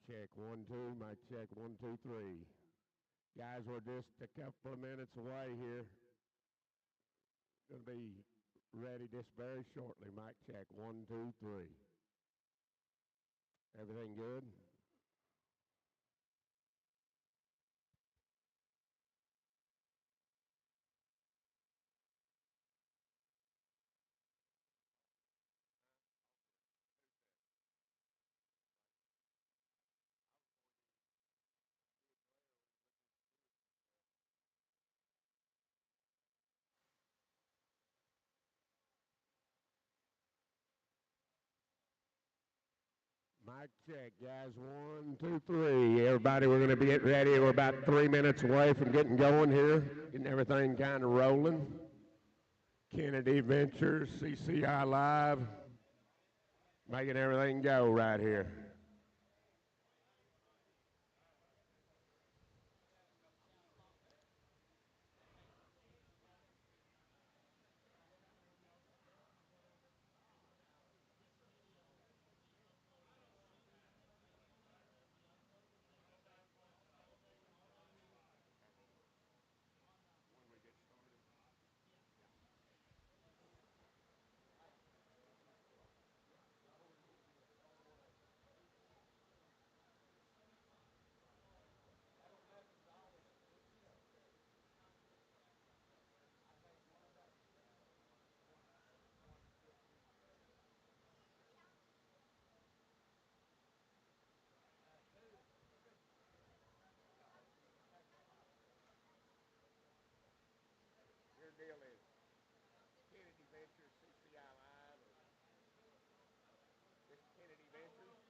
Check 1 2. Mic check 1 2 3. Guys, we're just a couple of minutes away here. Going to be ready just very shortly. Mic check 1 2 3. Everything good? Mic check, guys. 1 2 3. Everybody, we're going to be getting ready. We're about 3 minutes away from getting going here, getting everything kind of rolling. Kennedy Ventures, CCI.live, making everything go right here. Your deal is Kennedy Ventures, CCI.live, or just Kennedy Ventures?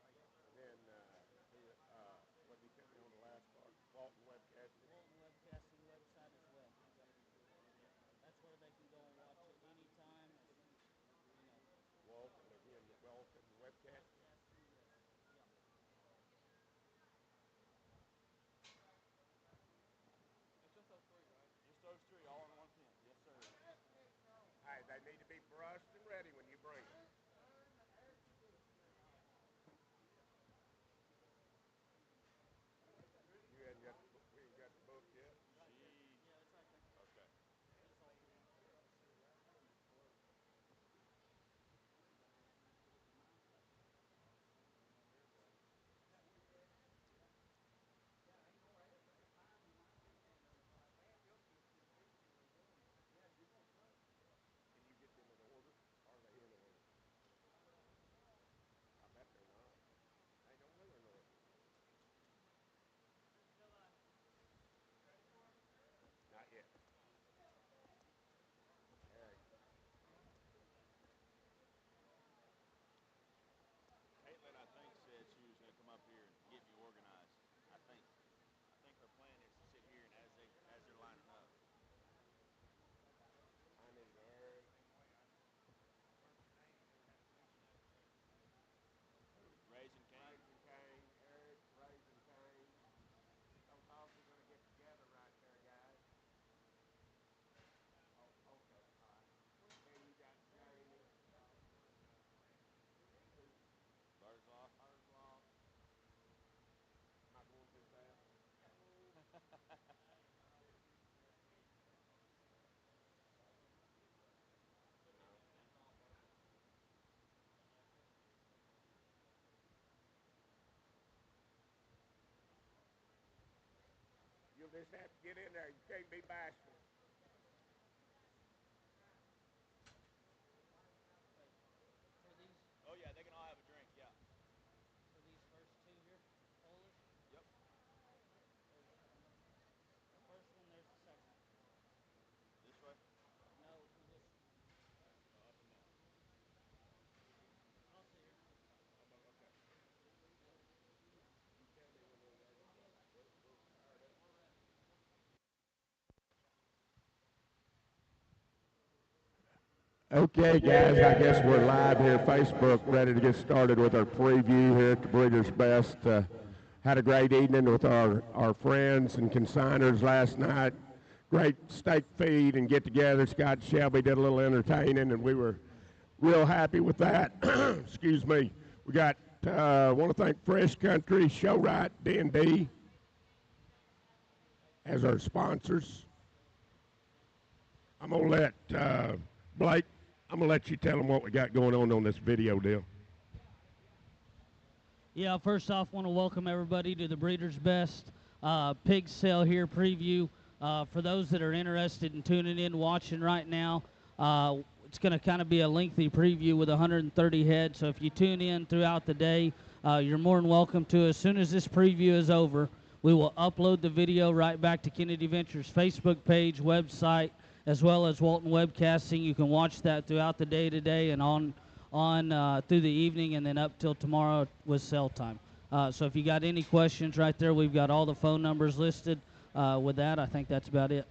What? And then, what did he tell me on the last part? Walton Webcasting. Walton, again, Walton Webcasting. Hey, they need to be brushed and ready when you bring them. We ain't got the book yet. Okay. Can you get them in order? Are they in order? I bet they're not. They don't live in order. Not yet. Eric. Caitlin, I think, said she was going to come up here and get me organized. I think. I think her plan is to sit here and as they're lining up. I need Eric. Raising Cane. Raising Cane. Eric, Raising Cane. Those dogs are going to get together right there, guys. Oh, okay. All right. Then you got Jamie. Burzloff. Erzloff. Am I going too fast? No. You'll just have to get in there. You can't be bashful. Oh, yeah, they can all have a drink, yeah. Yep. This way? Oh, up and down. Okay. You tell me when we're ready. We're fired up. Okay, guys, I guess we're live here, Facebook, ready to get started with our preview here at the Breeders' Best. Had a great evening with our friends and consigners last night. Great steak feed and get-together. Scott Shelby did a little entertaining, and we were real happy with that. Excuse me. We got, want to thank Fresh Country, Show Right, D&D as our sponsors. I'm going to let Blake, I'm going to let you tell them what we got going on this video deal. Yeah, first off, want to welcome everybody to the Breeders' Best pig sale here preview. For those that are interested in tuning in, watching right now, it's going to kind of be a lengthy preview with 130 heads. So if you tune in throughout the day, you're more than welcome to. As soon as this preview is over, we will upload the video right back to Kennedy Ventures' Facebook page, website, as well as Walton Webcasting. You can watch that throughout the day today and on through the evening and then up till tomorrow with sale time. So if you got any questions right there, we've got all the phone numbers listed. With that, I think that's about it.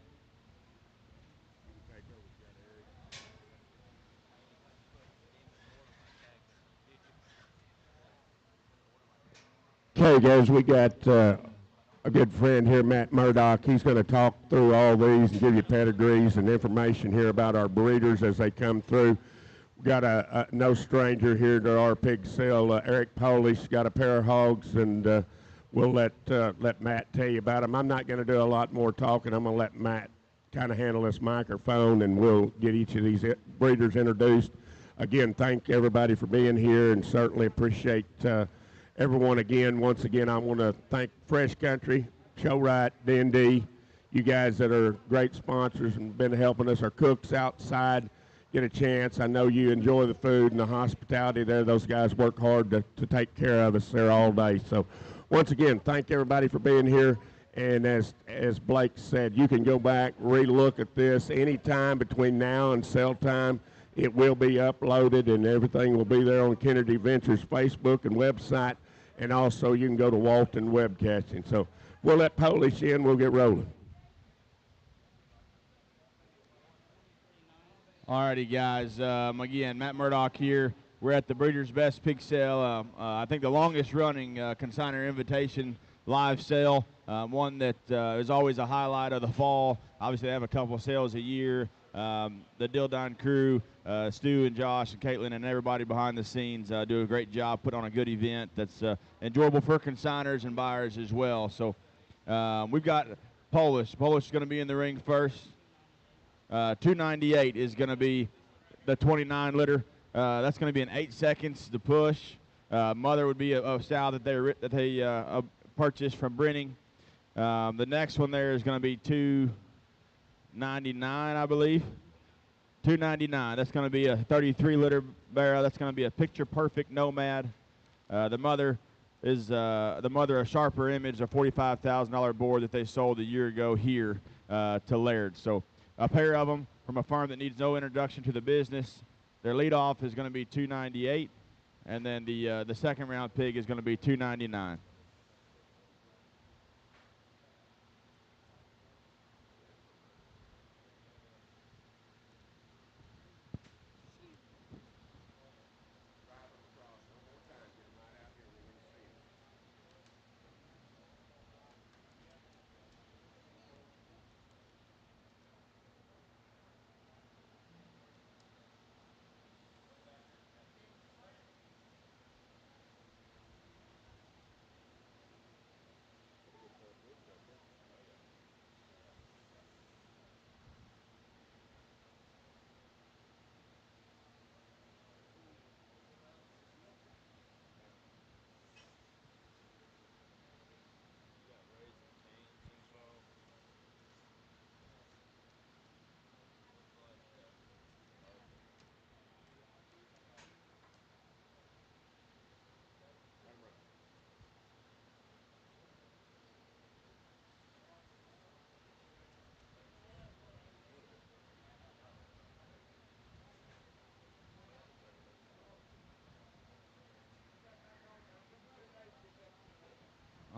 Okay, guys, we got a good friend here, Matt Murdoch. He's going to talk through all these and give you pedigrees and information here about our breeders as they come through. We got a no stranger here to our pig sale. Eric Polish got a pair of hogs, and we'll let Matt tell you about them. I'm not going to do a lot more talking. I'm going to let Matt kind of handle this microphone, and we'll get each of these breeders introduced. Again, thank everybody for being here, and certainly appreciate everyone again. Once again, I want to thank Fresh Country, Show Right, D&D, you guys that are great sponsors and been helping us. Our cooks outside get a chance. I know you enjoy the food and the hospitality there. Those guys work hard to take care of us there all day. So once again, thank everybody for being here. And as Blake said, you can go back, re-look at this anytime between now and sale time. It will be uploaded, and everything will be there on Kennedy Ventures Facebook and website. And also, you can go to Walton Webcasting. So we'll let Polish in. We'll get rolling. Alrighty, guys. Again, Matt Murdoch here. We're at the Breeders' Best Pig Sale. I think the longest-running consignor invitation live sale. One that is always a highlight of the fall. Obviously, they have a couple of sales a year. The Dildine crew, Stu and Josh and Caitlin and everybody behind the scenes do a great job, put on a good event that's enjoyable for consigners and buyers as well. So we've got Polish. Polish is going to be in the ring first. 298 is going to be the 29 liter. That's going to be in 8 seconds to push. Mother would be a sow that they purchased from Brenning. The next one there is going to be 299, I believe. 299. That's going to be a 33 liter barrel. That's going to be a picture perfect Nomad. The mother is a sharper image, a $45,000 board that they sold a year ago here to Laird. So a pair of them from a farm that needs no introduction to the business. Their lead off is going to be 298, and then the second round pig is going to be 299.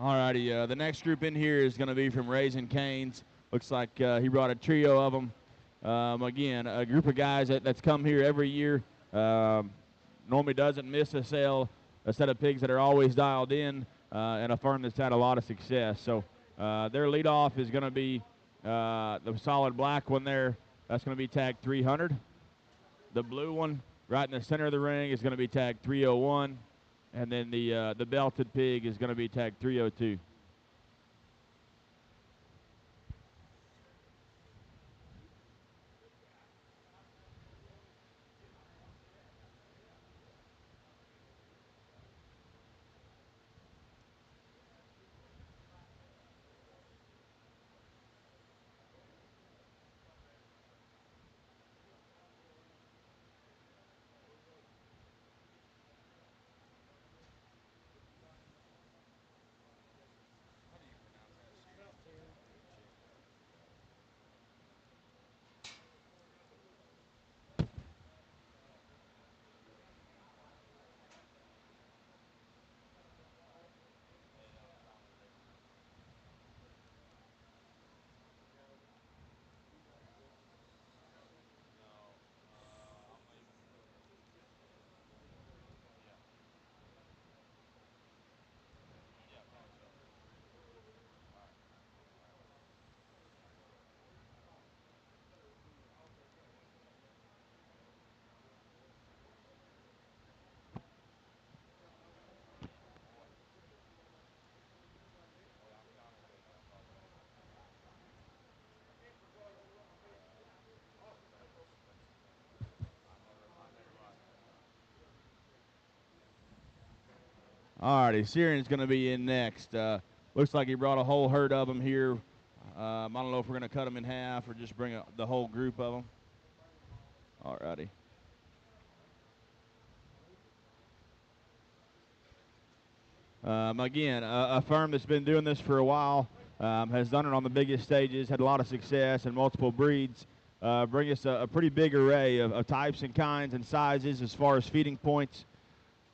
Alrighty, the next group in here is going to be from Raising Cane's. Looks like he brought a trio of them. Again, a group of guys that's come here every year. Normally doesn't miss a sale. A set of pigs that are always dialed in, and a farm that's had a lot of success. So their leadoff is going to be the solid black one there. That's going to be tagged 300. The blue one right in the center of the ring is going to be tagged 301. And then the belted pig is going to be tagged 302. All righty, Syrian's going to be in next. Looks like he brought a whole herd of them here. I don't know if we're going to cut them in half or just bring the whole group of them. All righty. Again, a firm that's been doing this for a while, has done it on the biggest stages, had a lot of success in multiple breeds. Bring us a pretty big array of types and kinds and sizes as far as feeding points.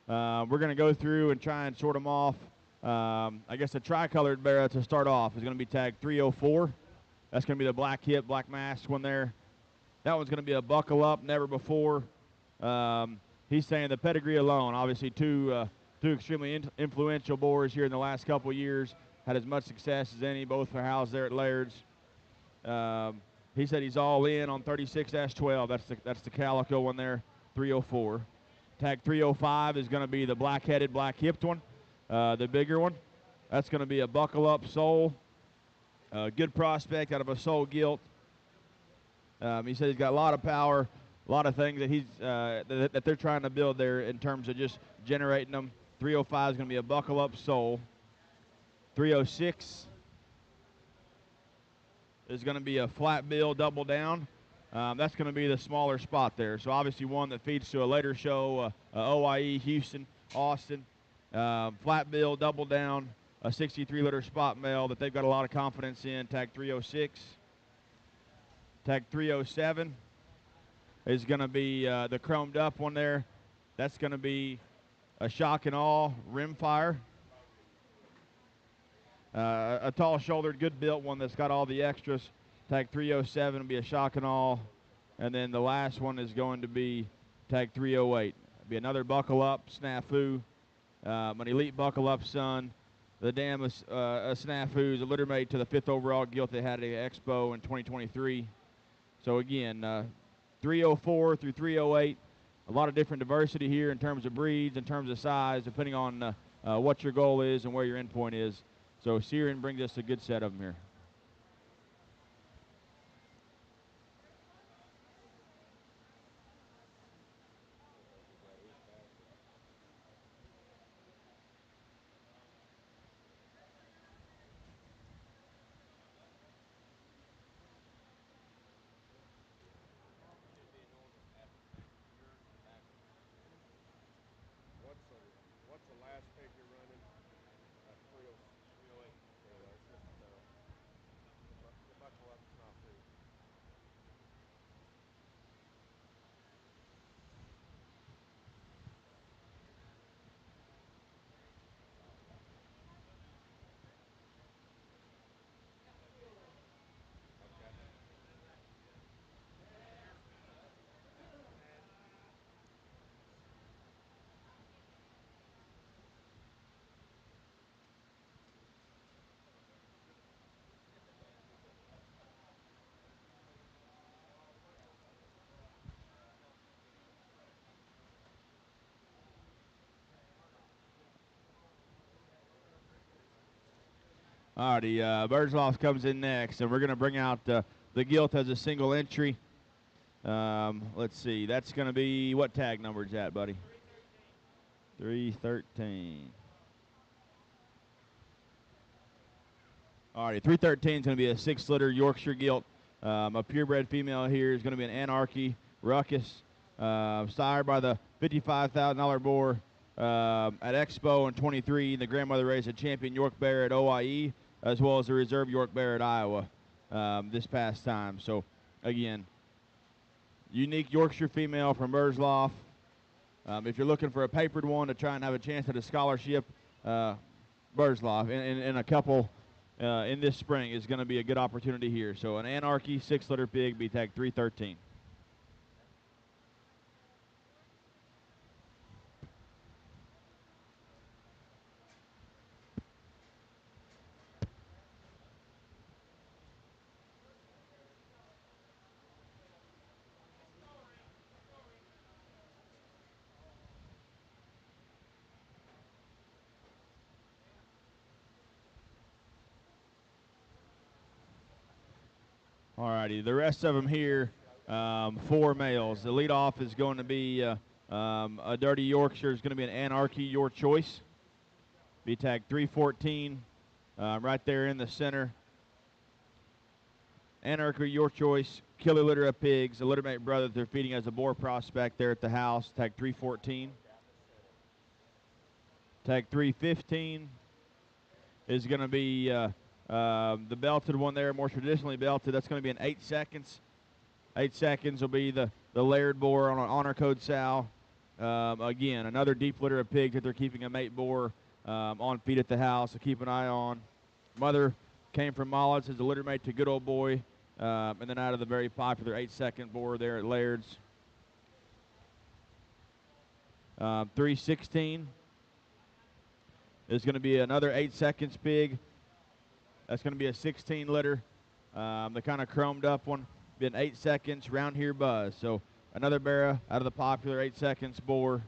We're going to go through and try and sort them off. I guess the tricolored barra to start off is going to be tagged 304. That's going to be the black hip, black mask one there. That one's going to be a buckle up, never before. He's saying the pedigree alone, obviously two extremely influential boars here in the last couple of years. Had as much success as any, both for housed there at Laird's. He said he's all in on 36-12. That's the calico one there, 304. Tag 305 is going to be the black-headed, black-hipped one, the bigger one. That's going to be a buckle-up sole. Good prospect out of a sole gilt. He said he's got a lot of power, a lot of things that that they're trying to build there in terms of just generating them. 305 is going to be a buckle-up sole. 306 is going to be a flat bill double down. That's going to be the smaller spot there. So obviously one that feeds to a later show, OIE, Houston, Austin. Flat bill double down, a 63-liter spot male that they've got a lot of confidence in, tag 306. Tag 307 is going to be the chromed up one there. That's going to be a shock and awe rimfire. A tall-shouldered, good-built one that's got all the extras. Tag 307 will be a shock and awe. And then the last one is going to be tag 308. It'll be another buckle-up snafu, an elite buckle-up son. The dam is a snafu is a littermate to the 5th overall gilt they had at the Expo in 2023. So again, 304 through 308, a lot of different diversity here in terms of breeds, in terms of size, depending on what your goal is and where your endpoint is. So Syrian brings us a good set of them here. What's the last pig you're running? 308. Yeah, that's just Alrighty, Bergeloff comes in next, and we're going to bring out the Gilt as a single entry. Let's see, that's going to be, what tag number is that, buddy? 313. Alrighty, 313 is going to be a 6-litter Yorkshire Gilt. A purebred female here is going to be an Anarchy Ruckus, sired by the $55,000 boar at Expo in 23. The grandmother raised a champion York Bear at OIE, as well as a reserve York Bear at Iowa this past time. So, again, unique Yorkshire female from Bergeloff. If you're looking for a papered one to try and have a chance at a scholarship, Bergeloff in a couple in this spring is going to be a good opportunity here. So an Anarchy 6-litter pig, be tag 313. Alrighty, the rest of them here, 4 males. The leadoff is going to be a Dirty Yorkshire. Is going to be an Anarchy, your choice. Be tag 314, right there in the center. Anarchy, your choice. Killer litter of pigs. A littermate brother that they're feeding as a boar prospect there at the house. Tag 314. Tag 315 is going to be the belted one there, more traditionally belted. That's going to be in 8 seconds. 8 seconds will be the layered boar on an honor code sow. Again, another deep litter of pigs that they're keeping a mate boar on feed at the house, so keep an eye on. Mother came from Mullins as a litter mate to Good Old Boy, and then out of the very popular 8-second boar there at Laird's. 316 is going to be another 8 seconds pig. That's going to be a 16 litter. The kind of chromed up one. Been 8 seconds, round here buzz. So another barra out of the popular 8 seconds boar.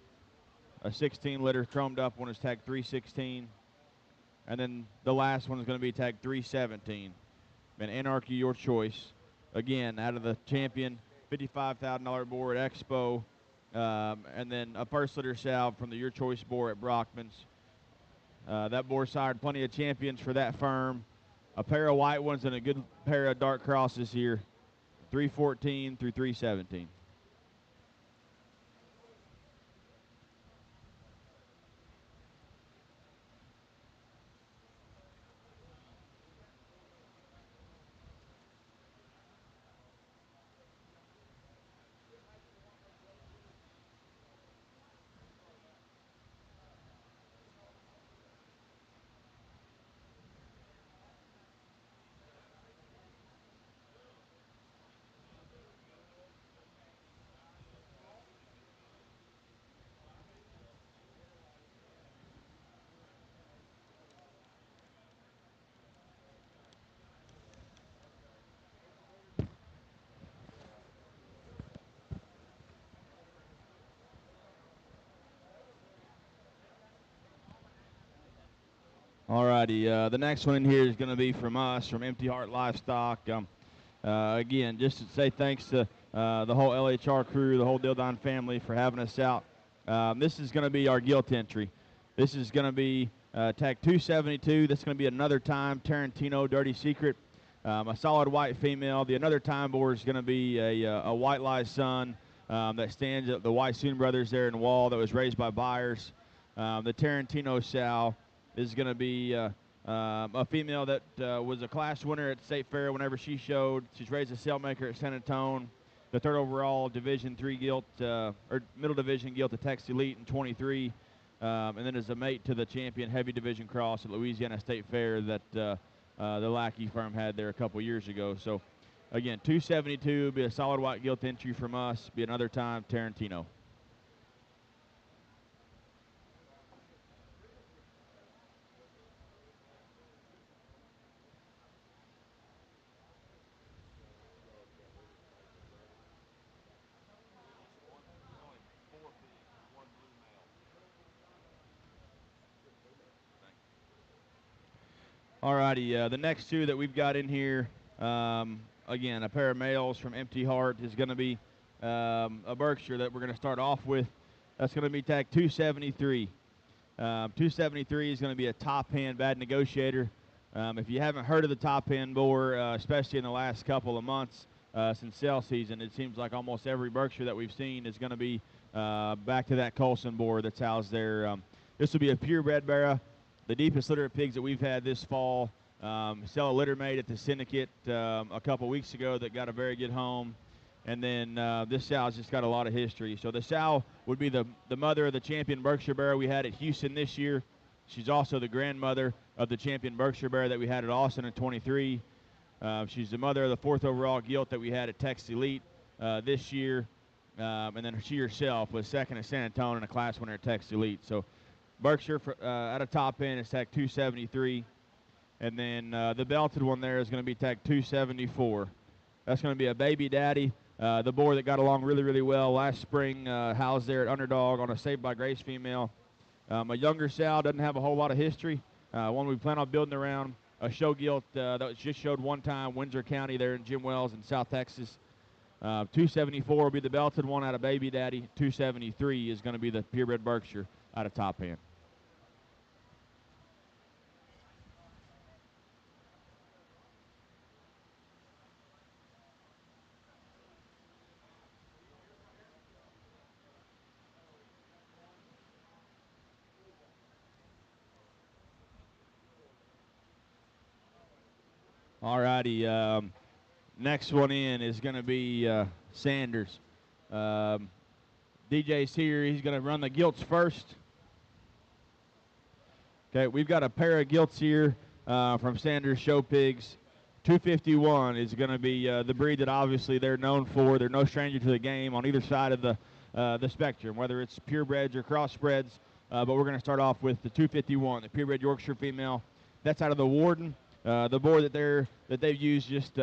A 16 litter chromed up one is tag 316. And then the last one is going to be tag 317. And Anarchy, your choice. Again, out of the champion $55,000 boar at Expo. And then a first litter sow from the Your Choice boar at Brockman's. That boar sired plenty of champions for that firm. A pair of white ones and a good pair of dark crosses here. 314 through 317. Alrighty, the next one in here is going to be from us, from Empty Heart Livestock. Again, just to say thanks to the whole LHR crew, the whole Dildon family for having us out. This is going to be our Gilt entry. This is going to be tag 272. This is going to be another time Tarantino Dirty Secret. A solid white female. The another time boar is going to be a White Lie's son that stands at the Wysoon brothers there in Wall that was raised by buyers. The Tarantino sow is going to be a female that was a class winner at State Fair whenever she showed. She's raised a sailmaker at San Antonio, the 3rd overall Division III Gilt, or Middle Division Gilt at Texas Elite in 23, and then is a mate to the champion Heavy Division Cross at Louisiana State Fair that the Lackey firm had there a couple years ago. So, again, 272, be a solid white Gilt entry from us, be another time Tarantino. Alrighty, the next two that we've got in here, again, a pair of males from Empty Heart is going to be a Berkshire that we're going to start off with. That's going to be tag 273. 273 is going to be a top hand bad negotiator. If you haven't heard of the top hand boar, especially in the last couple of months since sale season, it seems like almost every Berkshire that we've seen is going to be back to that Colson boar that's housed there. This will be a purebred barra, the deepest litter of pigs that we've had this fall. Sell a litter mate at the Syndicate a couple weeks ago that got a very good home. And then this sow's just got a lot of history. So the sow would be the mother of the champion Berkshire Bear we had at Houston this year. She's also the grandmother of the champion Berkshire Bear that we had at Austin in 23. She's the mother of the 4th overall Gilt that we had at Texas Elite this year. And then she herself was second at San Antonio and a class winner at Texas Elite. So Berkshire at a top end is tag 273. And then the belted one there is going to be tag 274. That's going to be a baby daddy. The boar that got along really, really well last spring, housed there at Underdog on a Saved by Grace female. A younger sow, doesn't have a whole lot of history. One we plan on building around. A show gilt that was just showed one time, Windsor County there in Jim Wells in South Texas. 274 will be the belted one out of baby daddy. 273 is going to be the purebred Berkshire out of top hand. Alrighty, next one in is going to be Sanders. DJ's here. He's going to run the Gilts first. Okay, we've got a pair of Gilts here from Sanders Show Pigs. 251 is going to be the breed that obviously they're known for. They're no stranger to the game on either side of the spectrum, whether it's purebreds or crossbreds. But we're going to start off with the 251, the purebred Yorkshire female. That's out of the Warden. The boar that they've used just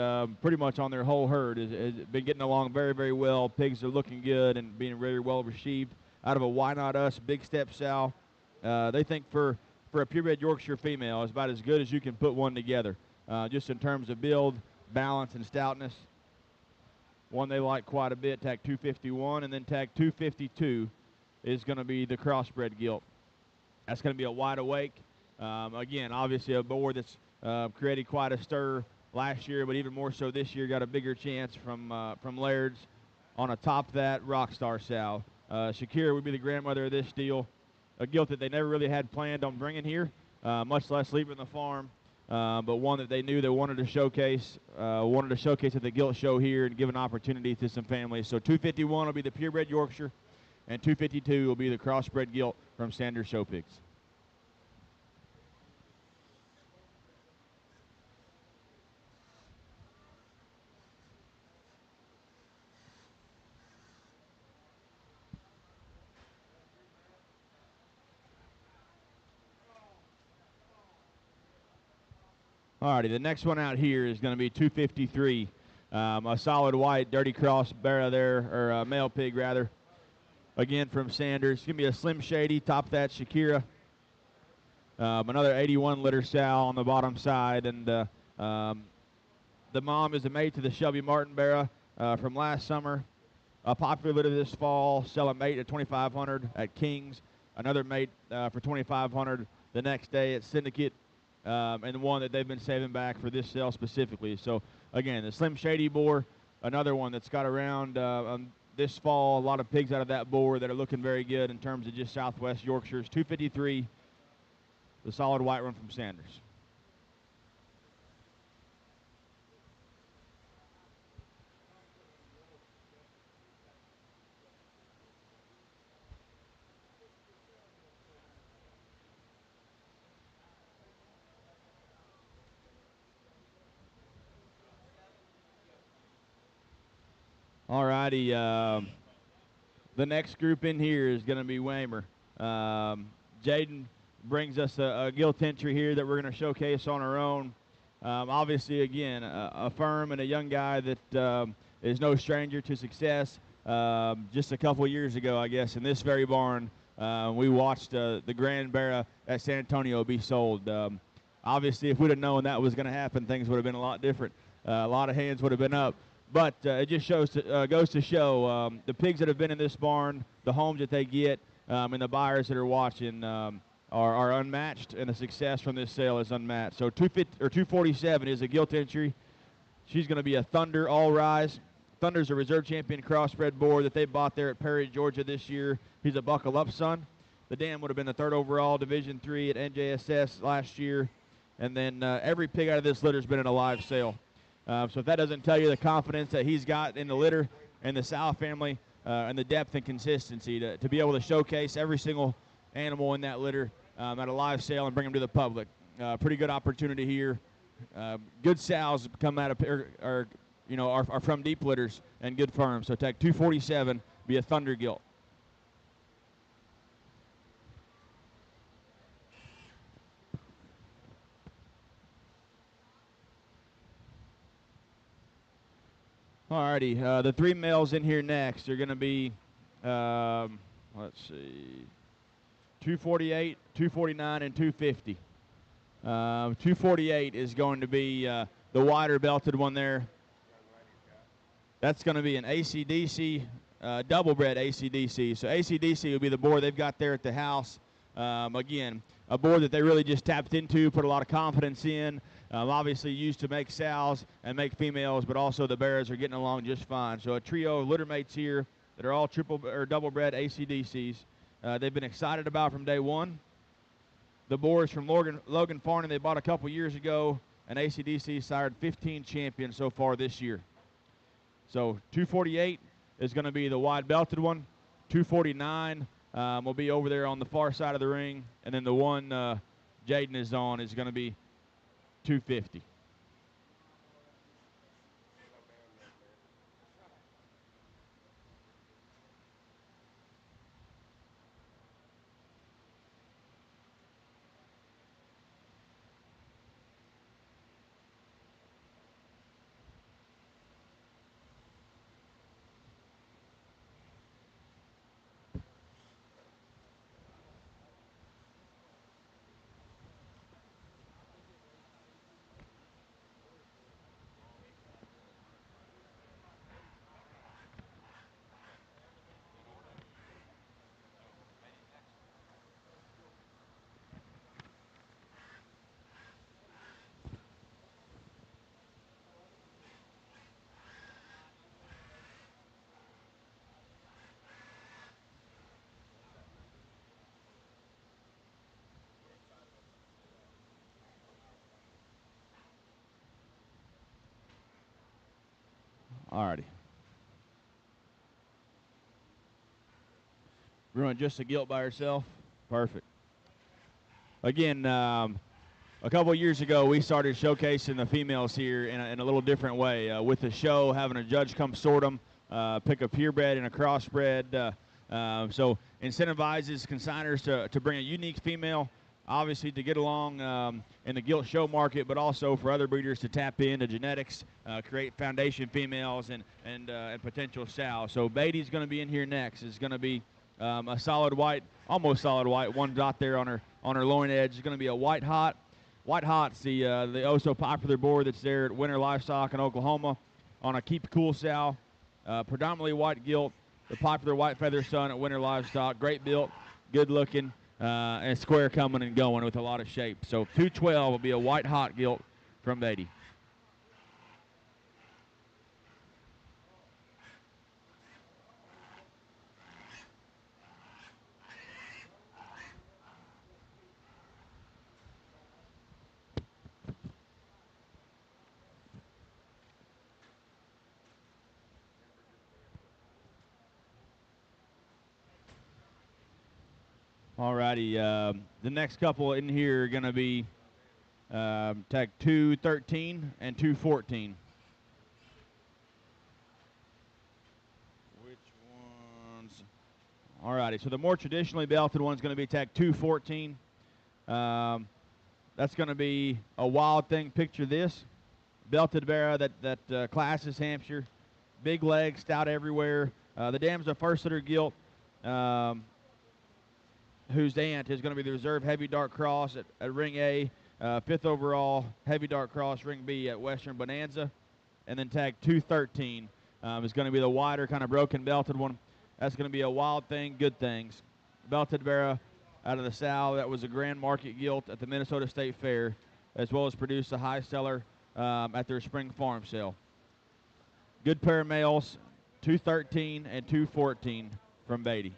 pretty much on their whole herd has been getting along very, very well. Pigs are looking good and being very well received. Out of a Why Not Us big step sow. They think for a purebred Yorkshire female is about as good as you can put one together, just in terms of build, balance, and stoutness. One they like quite a bit, tag 251, and then tag 252 is going to be the crossbred gilt. That's going to be a wide awake. Again, obviously a boar that's created quite a stir last year, but even more so this year, got a bigger chance from Laird's on a top that Rockstar sow. Shakira would be the grandmother of this deal. A gilt that they never really had planned on bringing here, much less leaving the farm, but one that they knew they wanted to showcase at the Gilt show here and give an opportunity to some families. So 251 will be the purebred Yorkshire, and 252 will be the crossbred gilt from Sanders Show Pigs. Alrighty, the next one out here is going to be 253, a solid white dirty cross barra there, or male pig rather. Again from Sanders. It's going to be a Slim Shady, top that Shakira. Another 81 litter sow on the bottom side, and the mom is a mate to the Shelby Martin barra from last summer. A popular litter this fall, sell a mate at $2,500 at King's, another mate for $2,500 the next day at Syndicate. And one that they've been saving back for this sale specifically. So, again, the Slim Shady boar, another one that's got around this fall, a lot of pigs out of that boar that are looking very good in terms of just Southwest Yorkshires. 253, the solid white one from Sanders. Alrighty, the next group in here is going to be Waymer. Jaden brings us a gilt entry here that we're going to showcase on our own. Obviously, again, a firm and a young guy that is no stranger to success. Just a couple years ago, I guess, in this very barn, we watched the Grand Barra at San Antonio be sold. Obviously, if we'd have known that was going to happen, things would have been a lot different. A lot of hands would have been up. But it just goes to show the pigs that have been in this barn, the homes that they get, and the buyers that are watching are unmatched, and the success from this sale is unmatched. So 247 is a gilt entry. She's going to be a Thunder All Rise. Thunder's a reserve champion crossbred boar that they bought there at Perry, Georgia this year. He's a Buckle Up son. The dam would have been the 3rd overall, Division III at NJSS last year. And then every pig out of this litter has been in a live sale. So if that doesn't tell you the confidence that he's got in the litter and the sow family and the depth and consistency to be able to showcase every single animal in that litter at a live sale and bring them to the public. Pretty good opportunity here. Good sows come out of are from deep litters and good firms. So tag 247 be a Thunder gilt. Alrighty, the 3 males in here next are going to be, let's see, 248, 249, and 250. 248 is going to be the wider belted one there. That's going to be an ACDC, double-bred ACDC. So ACDC will be the boar they've got there at the house. Again, a boar that they really just tapped into, put a lot of confidence in. Obviously used to make sows and make females, but also the bears are getting along just fine. So a trio of litter mates here that are all triple or double-bred ACDCs. They've been excited about from day one. The boars from Logan Farnham they bought a couple years ago, and ACDC sired 15 champions so far this year. So 248 is going to be the wide belted one. 249 will be over there on the far side of the ring, and then the one Jaden is on is going to be 250. Alrighty. We're running just a gilt by herself. Perfect. Again, a couple of years ago, we started showcasing the females here in a little different way. With the show, having a judge come sort them, pick a purebred and a crossbred. So incentivizes consigners to bring a unique female, obviously to get along in the gilt show market, but also for other breeders to tap into genetics, create foundation females and potential sows. So Beatty's going to be in here next. It's going to be a solid white, almost solid white, one dot there on her loin edge. It's going to be a white hot. White Hot's the oh so popular boar that's there at Winter Livestock in Oklahoma on a keep cool sow, predominantly white gilt. The popular white feather son at Winter Livestock, great built, good looking, and square coming and going with a lot of shape. So 212 will be a white hot gilt from Beatty. Alrighty, the next couple in here are going to be tag 213 and 214. Which ones? Alrighty, so the more traditionally belted one's going to be tag 214. That's going to be a wild thing. Picture this. Belted bear that classes Hampshire. Big legs, stout everywhere. The dam's a first litter gilt. Whose aunt is going to be the reserve heavy dark cross at ring A. 5th overall, heavy dark cross, ring B at Western Bonanza. And then tag 213 is going to be the wider, kind of broken belted one. That's going to be a Wild Thing, Good Things. Belted Vera out of the South. That was a Grand Market Gilt at the Minnesota State Fair, as well as produced a high seller at their spring farm sale. Good pair of males, 213 and 214 from Beatty.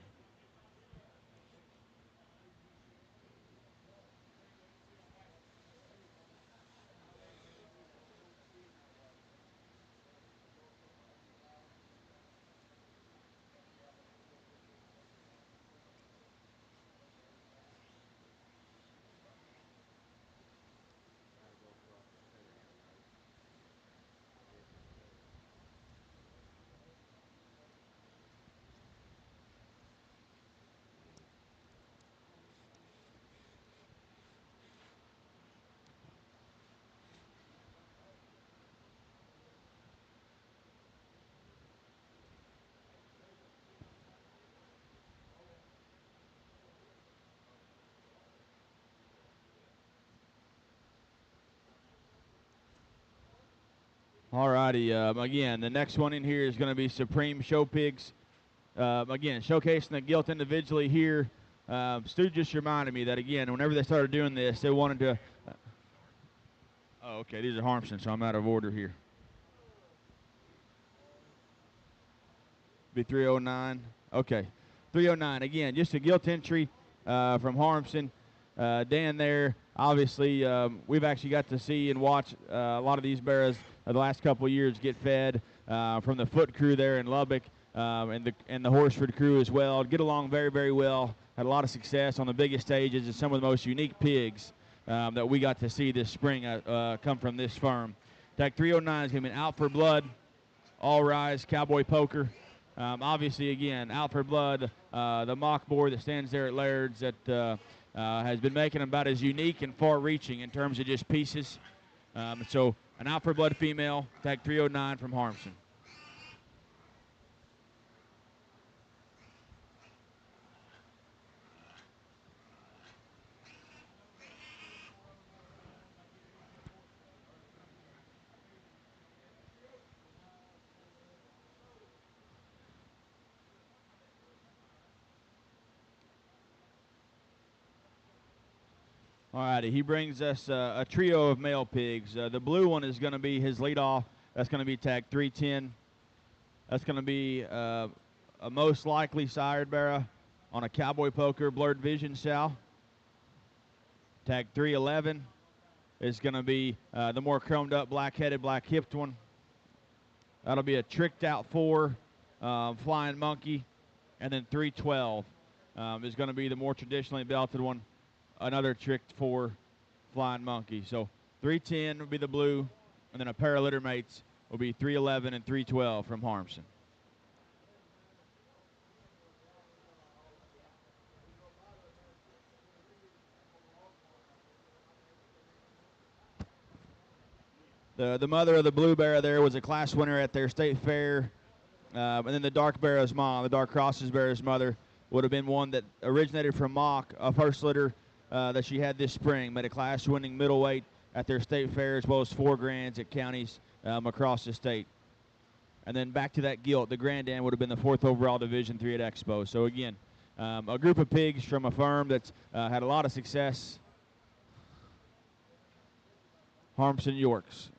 All righty. Again, the next one in here is going to be Supreme Show Pigs. Again, showcasing the gilt individually here. Stu just reminded me that, again, whenever they started doing this, they wanted to... oh, okay, these are Harmson, so I'm out of order here. Be 309. Okay, 309. Again, just a gilt entry from Harmson. Dan there, obviously, we've actually got to see and watch a lot of these bears the last couple of years get fed from the foot crew there in Lubbock and the Horsford crew as well. Get along very, very well. Had a lot of success on the biggest stages and some of the most unique pigs that we got to see this spring come from this firm. Tag 309 is going to be an Out for Blood, All Rise, Cowboy Poker. Obviously, again, Out for Blood, the mock board that stands there at Laird's that has been making them about as unique and far-reaching in terms of just pieces. So an Out for Blood female, tag 309 from Harmson. All righty, he brings us a trio of male pigs. The blue one is going to be his leadoff. That's going to be tag 310. That's going to be a most likely sired bearer on a Cowboy Poker Blurred Vision sow. Tag 311 is going to be the more chromed up, black-headed, black-hipped one. That'll be a tricked out 4 Flying Monkey. And then 312 is going to be the more traditionally belted one. Another tricked 4 Flying Monkey. So 310 will be the blue, and then a pair of litter mates will be 311 and 312 from Harmson. The mother of the blue bear there was a class winner at their state fair, and then the dark bear's mom, the dark crosses bear's mother, would have been one that originated from mock, a first litter that she had this spring, made a class-winning middleweight at their state fair, as well as 4 grands at counties across the state. And then back to that gilt, the Grand Dam would have been the 4th overall Division III at Expo. So again, a group of pigs from a firm that's had a lot of success. Harmson Yorks.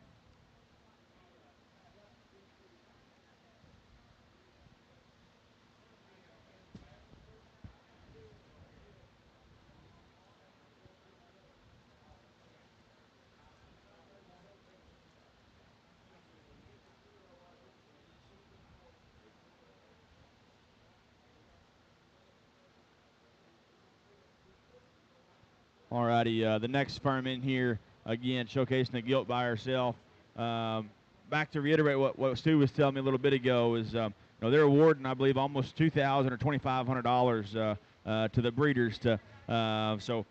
Alrighty, the next firm in here, again, showcasing the gilt by herself. Back to reiterate what Stu was telling me a little bit ago is, they're awarding, I believe, almost $2,000 or $2,500 to the breeders. So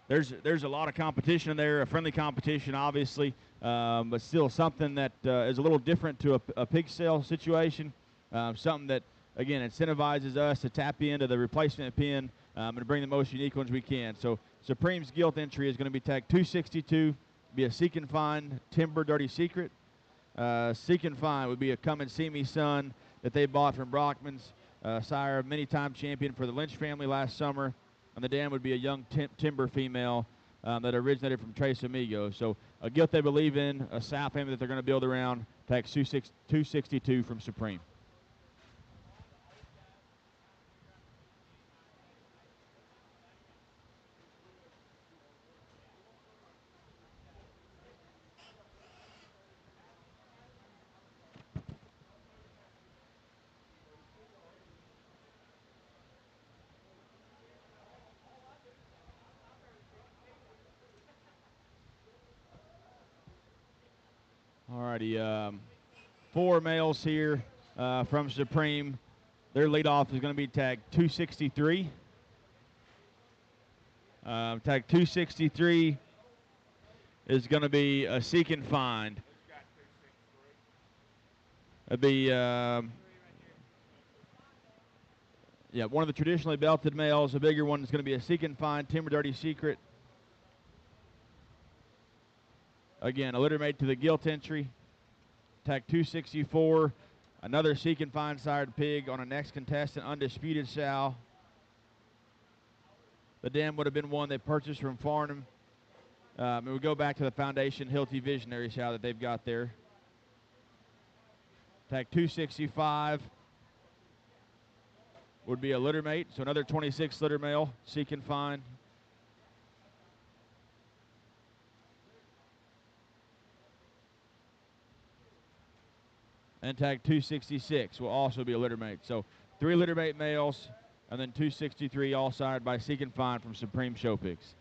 there's a lot of competition in there, a friendly competition, obviously, but still something that is a little different to a pig sale situation. Something that, again, incentivizes us to tap into the replacement pin and bring the most unique ones we can. So Supreme's gilt entry is going to be tag 262, be a Seek and Find Timber Dirty Secret. Seek and Find would be a Come and See Me son that they bought from Brockman's, sire, many-time champion for the Lynch family last summer. And the dam would be a young timber female that originated from Tres Amigos. So a gilt they believe in, a sow family that they're going to build around, tag 262 from Supreme. Alrighty, 4 males here from Supreme. Their leadoff is going to be tag 263. Tag 263 is going to be a Seek and Find. It'd be one of the traditionally belted males. A bigger one is going to be a Seek and Find Timber Dirty Secret. Again, a litter mate to the gilt entry. Tag 264, another Seek and Find sired pig on a next contestant, Undisputed sow. The dam would have been one they purchased from Farnham. And we go back to the Foundation Hilty Visionary sow that they've got there. Tag 265 would be a litter mate, so another 26 litter male, Seek and Find. And tag 266 will also be a litter mate. So 3 litter mate males, and then 263 all sired by Seek and Find from Supreme Show Pigs.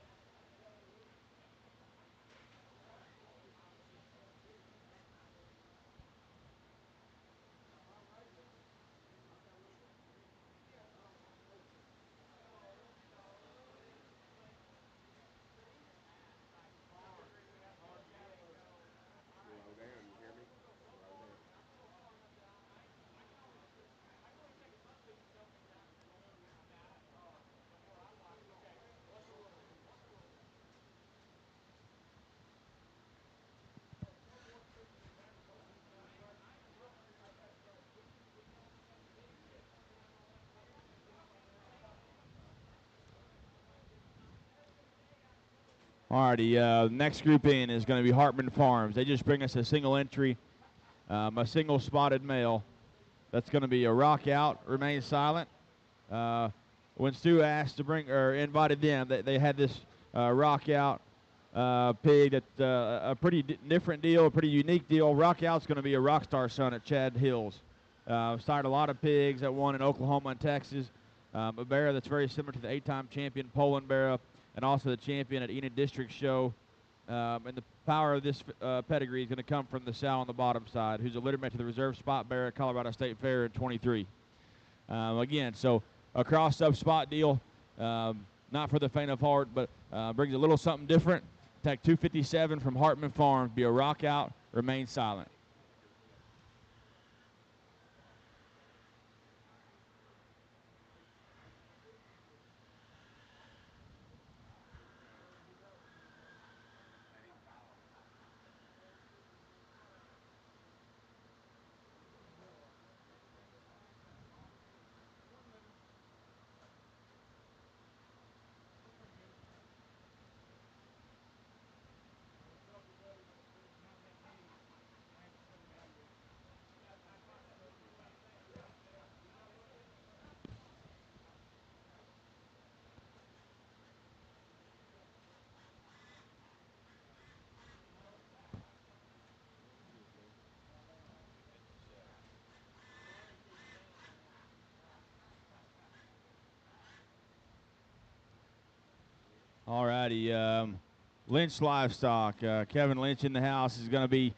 Alrighty, next group in is going to be Hartman Farms. They just bring us a single entry, a single spotted male. That's going to be a Rock Out, Remain Silent. When Stu asked to bring, or invited them, they had this Rock Out pig that's a pretty different deal, a pretty unique deal. Rock Out's going to be a rock star son at Chad Hills. Started a lot of pigs that won in Oklahoma and Texas. A bear that's very similar to the 8-time champion Poland bear, and also the champion at Enid District Show. And the power of this pedigree is going to come from the sow on the bottom side, who's a litter mate to the reserve spot bear at Colorado State Fair in 23. Again, so a cross-up spot deal, not for the faint of heart, but brings a little something different. Tag 257 from Hartman Farms, be a Rock Out, Remain Silent. Alrighty, Lynch Livestock. Kevin Lynch in the house is going to be,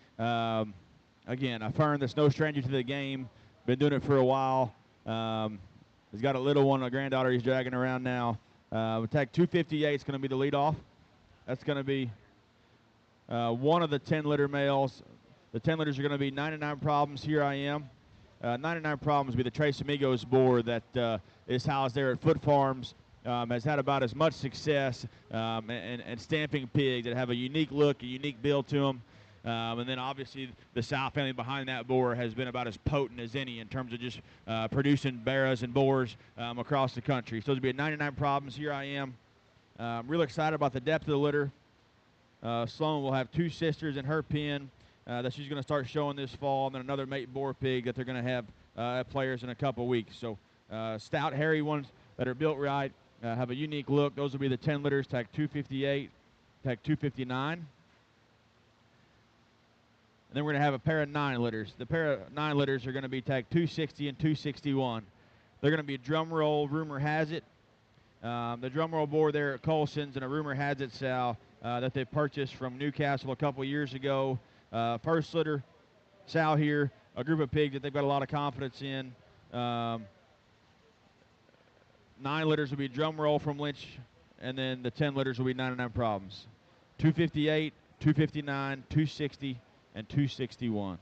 again, a fern that's no stranger to the game. Been doing it for a while. He's got a little one, a granddaughter he's dragging around now. Tag 258 is going to be the leadoff. That's going to be one of the 10 litter males. The 10 litters are going to be 99 Problems, Here I Am. 99 Problems will be the Tres Amigos board that is housed there at Foot Farms. has had about as much success and stamping pigs that have a unique look, a unique build to them. And then obviously the South family behind that boar has been about as potent as any in terms of just producing barras and boars across the country. So there'll be 99 problems. Here I am. Really excited about the depth of the litter. Sloan will have 2 sisters in her pen that she's going to start showing this fall, and then another mate boar pig that they're going to have at Players in a couple weeks. So stout, hairy ones that are built right, have a unique look. Those will be the 10 litters, tag 258, tag 259. And then we're going to have a pair of 9 litters. The pair of 9 litters are going to be tag 260 and 261. They're going to be a drum roll, rumor has it. The drum roll boar there at Colson's and a rumor has it, Sal, that they purchased from Newcastle a couple years ago. First litter, Sal here, a group of pigs that they've got a lot of confidence in. 9 litters will be drum roll from Lynch, and then the 10 litters will be 99 problems. 258, 259, 260, and 261.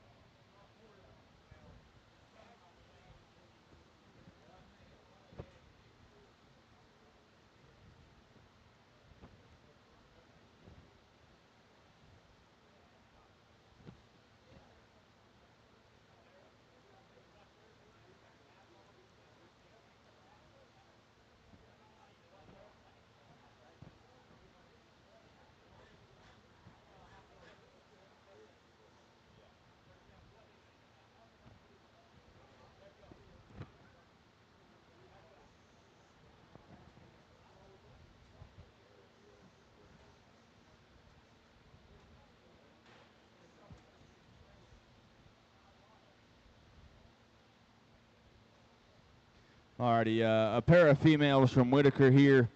Alrighty, a pair of females from Whitaker here.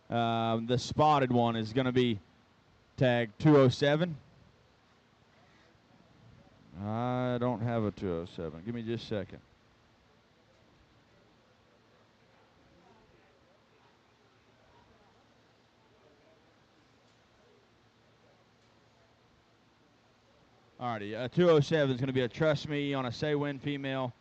The spotted one is going to be tag 207. I don't have a 207. Give me just a second. Alrighty, 207 is going to be a Trust Me on a Say Win female.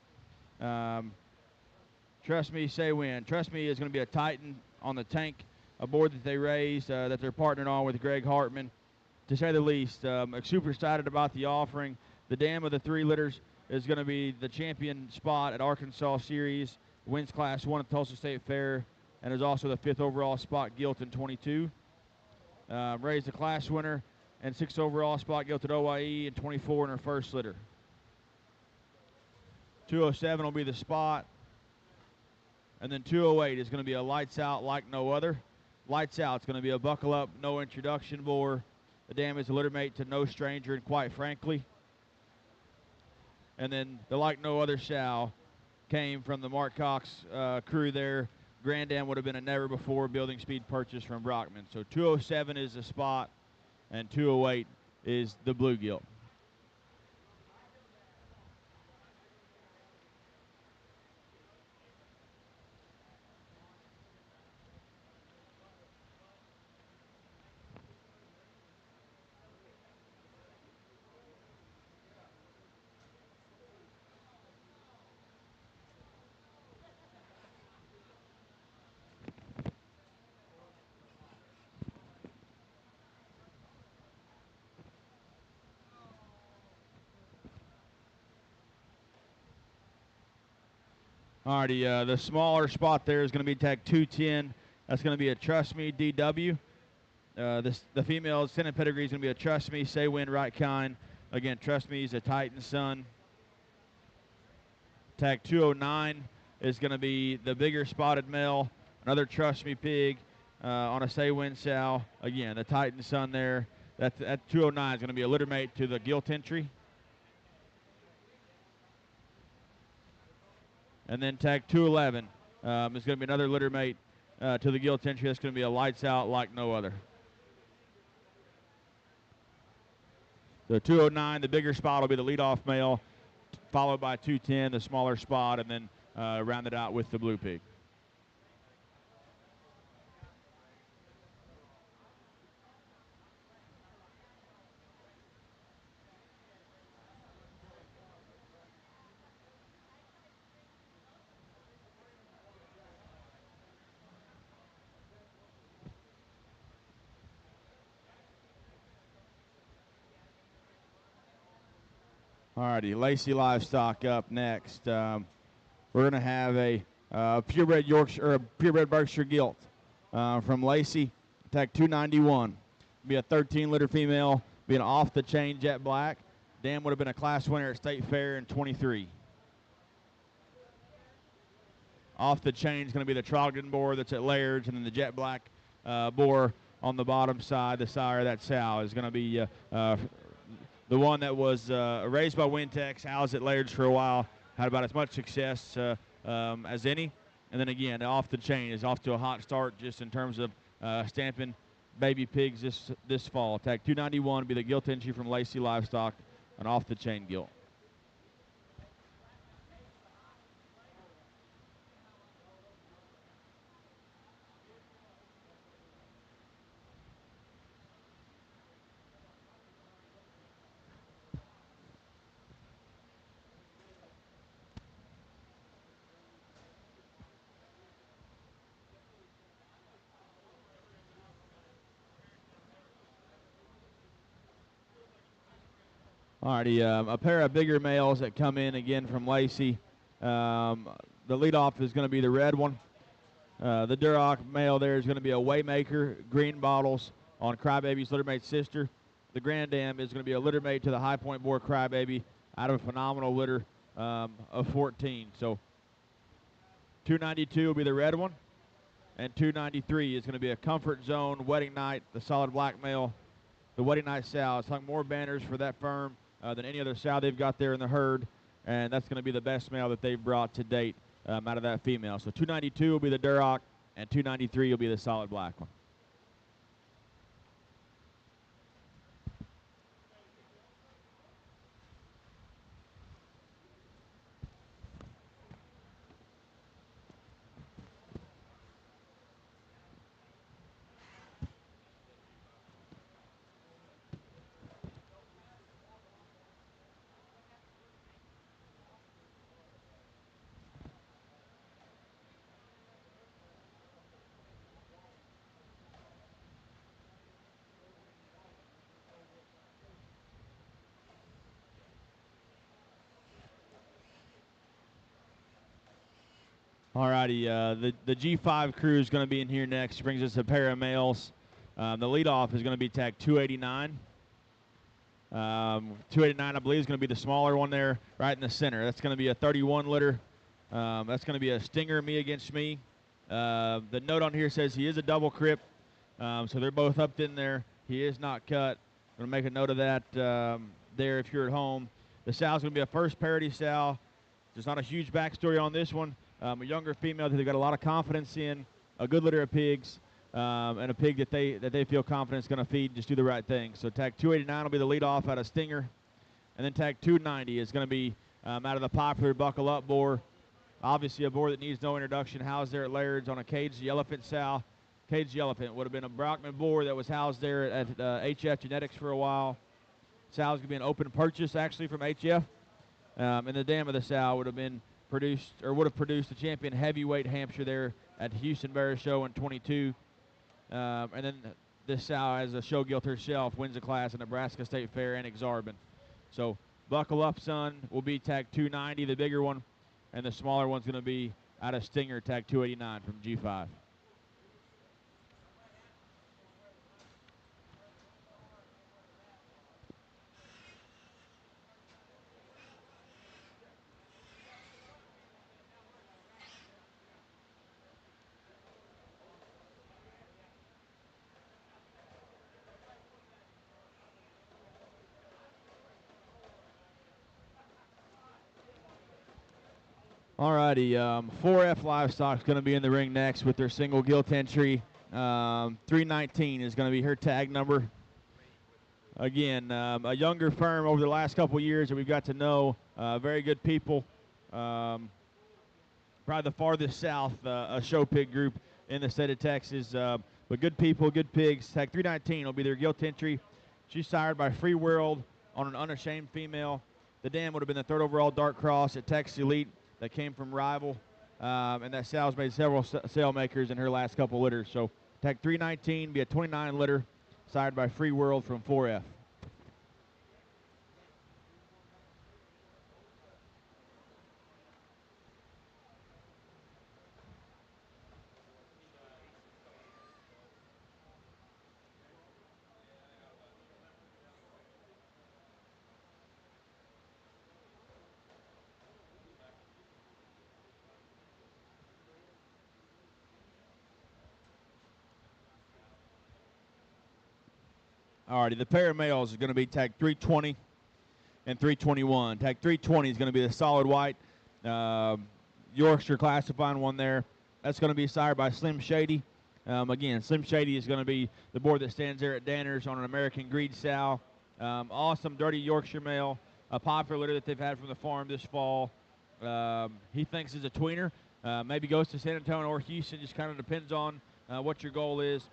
Trust Me, Say Win. Trust Me is going to be a Titan on the tank, a board that they raised, that they're partnered on with Greg Hartman. To say the least, super excited about the offering. The dam of the 3 litters is going to be the champion spot at Arkansas Series, wins Class 1 at Tulsa State Fair, and is also the 5th overall spot Gilt in 22. Raised a class winner and 6th overall spot Gilt at OIE and 24 in her first litter. 207 will be the spot. And then 208 is going to be a lights out like no other. Lights out, it's going to be a buckle up, no introduction boar. The dam is a litter mate to no stranger, and quite frankly. And then the like no other shall came from the Mark Cox crew there. Grand Dam would have been a never before building speed purchase from Brockman. So 207 is the spot, and 208 is the blue gilt. Alrighty, the smaller spot there is going to be tag 210. That's going to be a Trust Me DW. The female Senate pedigree is going to be a Trust Me, Say Win, Right Kind. Again, Trust Me is a Titan son. Tag 209 is going to be the bigger spotted male, another Trust Me pig on a Say Win sow. Again, the Titan son there. That 209 is going to be a litter mate to the gilt entry. And then tag 211 is going to be another litter mate to the gilt entry. That's going to be a lights out like no other. The 209, the bigger spot will be the leadoff male, followed by 210, the smaller spot, and then rounded out with the blue pig. Alrighty, Lacey Livestock up next. We're going to have a purebred Yorkshire or a purebred Berkshire Gilt from Lacey, tag 291. Be a 13-liter female, be an off-the-chain jet black. Dam would have been a class winner at State Fair in 23. Off the chain is going to be the Trogdon boar that's at Laird's, and then the jet black boar on the bottom side, the sire of that sow, is going to be the one that was raised by Wintex, housed at Laird's for a while, had about as much success as any. And then again, off the chain is off to a hot start just in terms of stamping baby pigs this fall. Tag 291 will be the gilt entry from Lacey Livestock, an off the chain gilt. Alrighty, a pair of bigger males that come in again from Lacey. The leadoff is going to be the red one. The Duroc male there is going to be a Waymaker, green bottles on Crybaby's littermate sister. The Grand Dam is going to be a littermate to the High Point Boar Crybaby out of a phenomenal litter of 14. So 292 will be the red one, and 293 is going to be a Comfort Zone Wedding Night, the solid black male. The Wedding Night sow has hung more banners for that firm than any other sow they've got there in the herd, and that's going to be the best male that they've brought to date out of that female. So 292 will be the Duroc, and 293 will be the solid black one. Alrighty, the G5 crew is going to be in here next. Brings us a pair of males. The leadoff is going to be tag 289. 289, I believe, is going to be the smaller one there, right in the center. That's going to be a 31 liter. That's going to be a Stinger, me against me. The note on here says he is a double crip, so they're both up in there. He is not cut. I'm going to make a note of that there if you're at home. The sow's going to be a first parity sow. There's not a huge backstory on this one. A younger female that they've got a lot of confidence in, a good litter of pigs, and a pig that they feel confident is going to feed, just do the right thing. So tag 289 will be the leadoff out of Stinger, and then tag 290 is going to be out of the popular Buckle Up boar. Obviously a boar that needs no introduction, housed there at Laird's on a caged elephant sow. Caged elephant would have been a Brockman boar that was housed there at HF Genetics for a while. Sow's going to be an open purchase actually from HF, and the dam of the sow would have produced a champion heavyweight Hampshire there at the Houston Bear Show in 22. And then this sow, as a show gilt herself, wins a class at Nebraska State Fair and Exarban. So Buckle Up Son will be tag 290, the bigger one, and the smaller one's going to be out of Stinger, tag 289 from G5. Alrighty, 4F Livestock is going to be in the ring next with their single gilt entry. 319 is going to be her tag number. Again, a younger firm over the last couple years that we've got to know. Very good people. Probably the farthest south a show pig group in the state of Texas. But good people, good pigs. Tag 319 will be their gilt entry. She's sired by Free World on an unashamed female. The dam would have been the 3rd overall dark cross at Texas Elite that came from Rival. And that sow's made several sale makers in her last couple litters. So tag 319 be a 29 litter, sired by Free World from 4F. Alrighty, the pair of males is going to be tag 320 and 321. Tag 320 is going to be the solid white Yorkshire classifying one there. That's going to be sired by Slim Shady. Again, Slim Shady is going to be the board that stands there at Danner's on an American Greed sow. Awesome dirty Yorkshire male, a popular litter that they've had from the farm this fall. He thinks he's a tweener. Maybe goes to San Antonio or Houston, just kind of depends on what your goal is.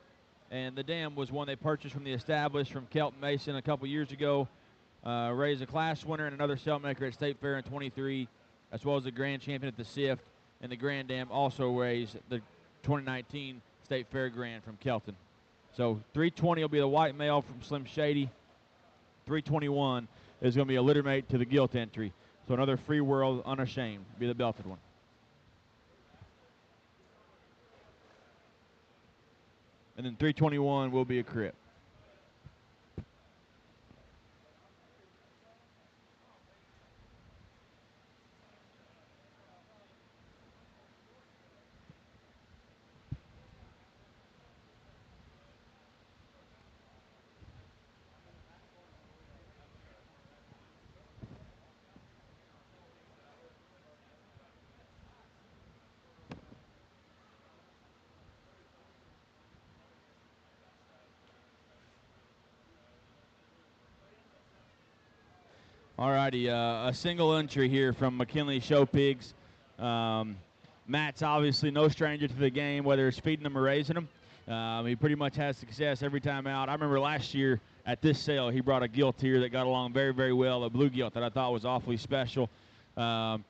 And the dam was one they purchased from the established from Kelton Mason a couple years ago. Raised a class winner and another cell maker at State Fair in 23, as well as the grand champion at the SIFT. And the Grand Dam also raised the 2019 State Fair Grand from Kelton. So 320 will be the white male from Slim Shady. 321 is going to be a litter mate to the Gilt entry. So another Free World Unashamed will be the belted one. And then 321 will be a crib. Alrighty, a single entry here from McKinley Show Pigs. Matt's obviously no stranger to the game, whether it's feeding them or raising them. He pretty much has success every time out. I remember last year at this sale, he brought a gilt here that got along very, very well, a blue gilt that I thought was awfully special. And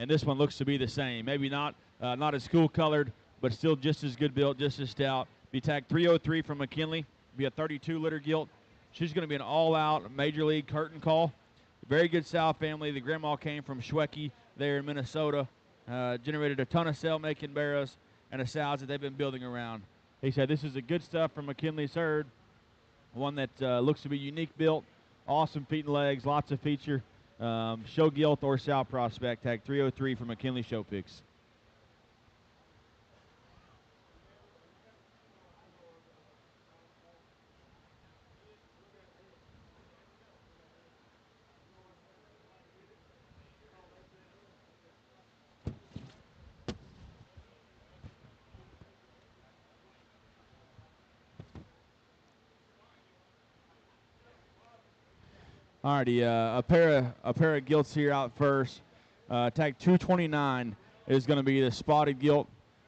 this one looks to be the same. Maybe not as cool colored, but still just as good built, just as stout. Be tagged 303 from McKinley. Be a 32 litter gilt. She's going to be an all-out major league curtain call. Very good sow family. The grandma came from Schwecke there in Minnesota. Generated a ton of cell-making barrows and a sows that they've been building around. He said this is a good stuff from McKinley's herd. One that looks to be unique built. Awesome feet and legs. Lots of feature. Show gilt or sow prospect. Tag 303 for McKinley Show Pigs. Alrighty, a pair of gilts here out first. Tag 229 is going to be the spotted gilt.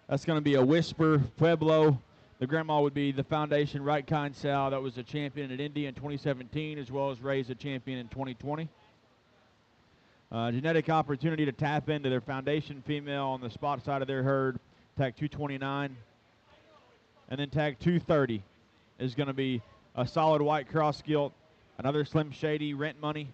That's going to be a Whisper Pueblo. The grandma would be the Foundation Right Kind sow that was a champion at Indy in 2017, as well as raised a champion in 2020. Genetic opportunity to tap into their Foundation female on the spot side of their herd. Tag 229. And then tag 230 is going to be a solid white cross gilt. Another Slim Shady rent money.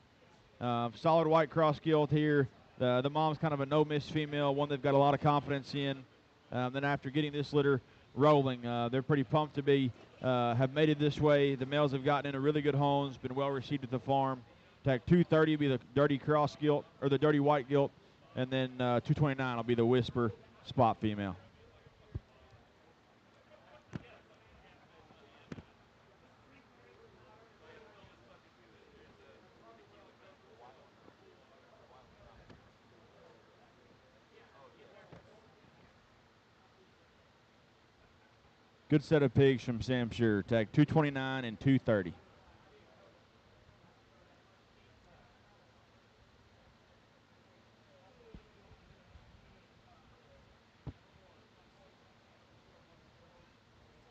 Solid white cross gilt here. The mom's kind of a no-miss female, one they've got a lot of confidence in. Then after getting this litter rolling, they're pretty pumped to be have made it this way. The males have gotten into really good homes, been well received at the farm. Tag 230 will be the dirty cross gilt, or the dirty white gilt, and then 229 will be the Whisper spot female. Good set of pigs from Sam Sure. Tag 229 and 230.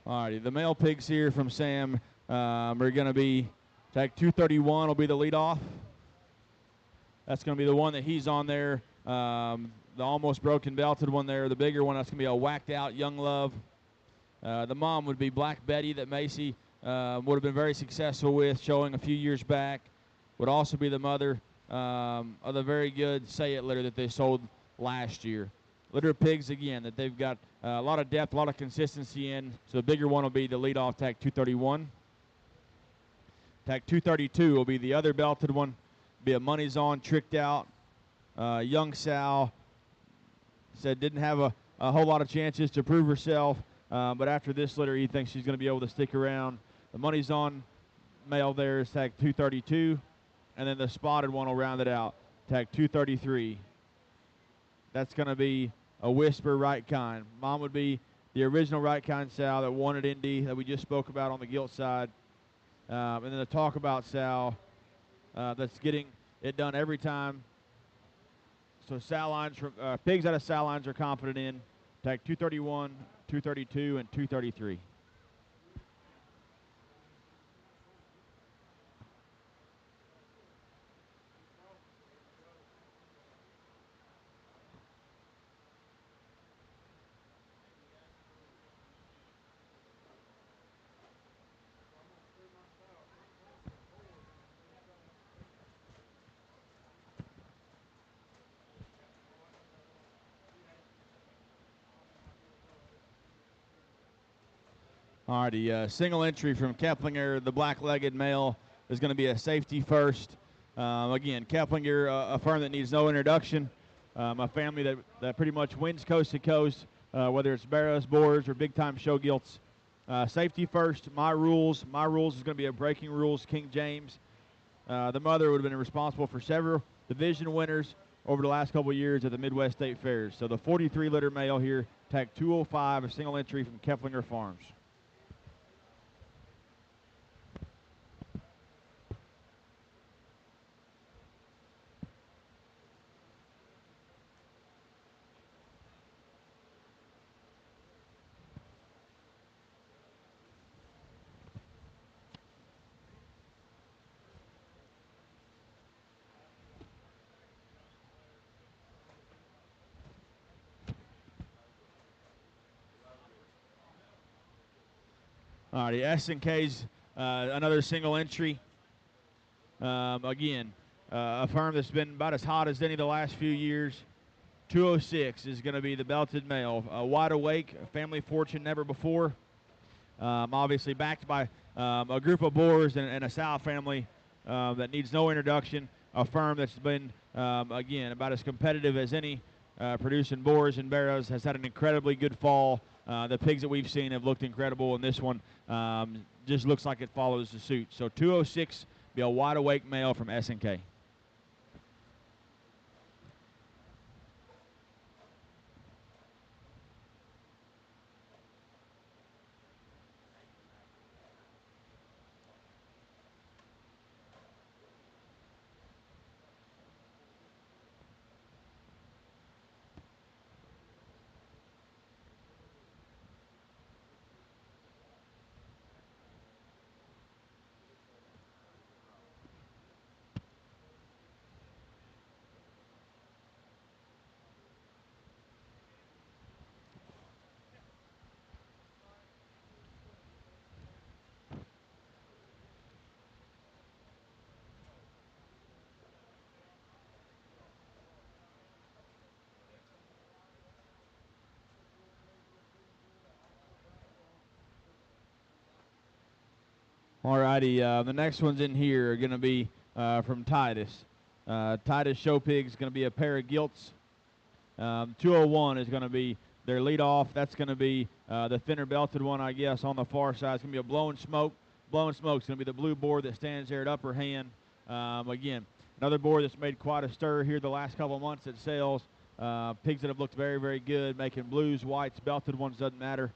Alrighty, the male pigs here from Sam are going to be tag 231 will be the leadoff. That's going to be the one that he's on there. The almost broken belted one there. The bigger one, that's going to be a whacked out Young Love. The mom would be Black Betty that Macy would have been very successful with, showing a few years back. Would also be the mother of the very good Say It litter that they sold last year. Litter of pigs, again, that they've got a lot of depth, a lot of consistency in. So the bigger one will be the leadoff tag 231. Tag 232 will be the other belted one. Be a money's on, tricked out, young sow. Said didn't have a whole lot of chances to prove herself. But after this litter, he thinks she's going to be able to stick around. The money's on male there is tag 232, and then the spotted one will round it out, tag 233. That's going to be a Whisper right kind. Mom would be the original right kind sow that won at Indy that we just spoke about on the gilt side. And then the talk about sow that's getting it done every time. So sow lines from pigs out of sow lines are confident in tag 231, 232, and 233. Alrighty, single entry from Keplinger, the black-legged male, is going to be a safety first. Again, Keplinger, a firm that needs no introduction, a family that pretty much wins coast to coast, whether it's barrows, boars, or big-time show gilts. Safety first, my rules is going to be a breaking rules, King James. The mother would have been responsible for several division winners over the last couple of years at the Midwest State Fairs. So the 43-litter male here, tag 205, a single entry from Keplinger Farms. All right, S&K's another single entry. Again, a firm that's been about as hot as any of the last few years. 206 is going to be the belted male. Wide awake, family fortune never before. Obviously backed by a group of boars and a sow family that needs no introduction. A firm that's been, again, about as competitive as any, producing boars and barrows, has had an incredibly good fall. The pigs that we've seen have looked incredible, and this one just looks like it follows the suit. So 206 be a wide awake male from S&K. Alrighty, the next ones in here are going to be from Titus. Titus Show Pigs is going to be a pair of gilts. 201 is going to be their lead off. That's going to be the thinner belted one, I guess, on the far side. It's going to be a Blowing Smoke. Blowing Smoke is going to be the blue boar that stands there at upper hand. Again, another boar that's made quite a stir here the last couple of months at sales. Pigs that have looked very, very good, making blues, whites, belted ones, doesn't matter.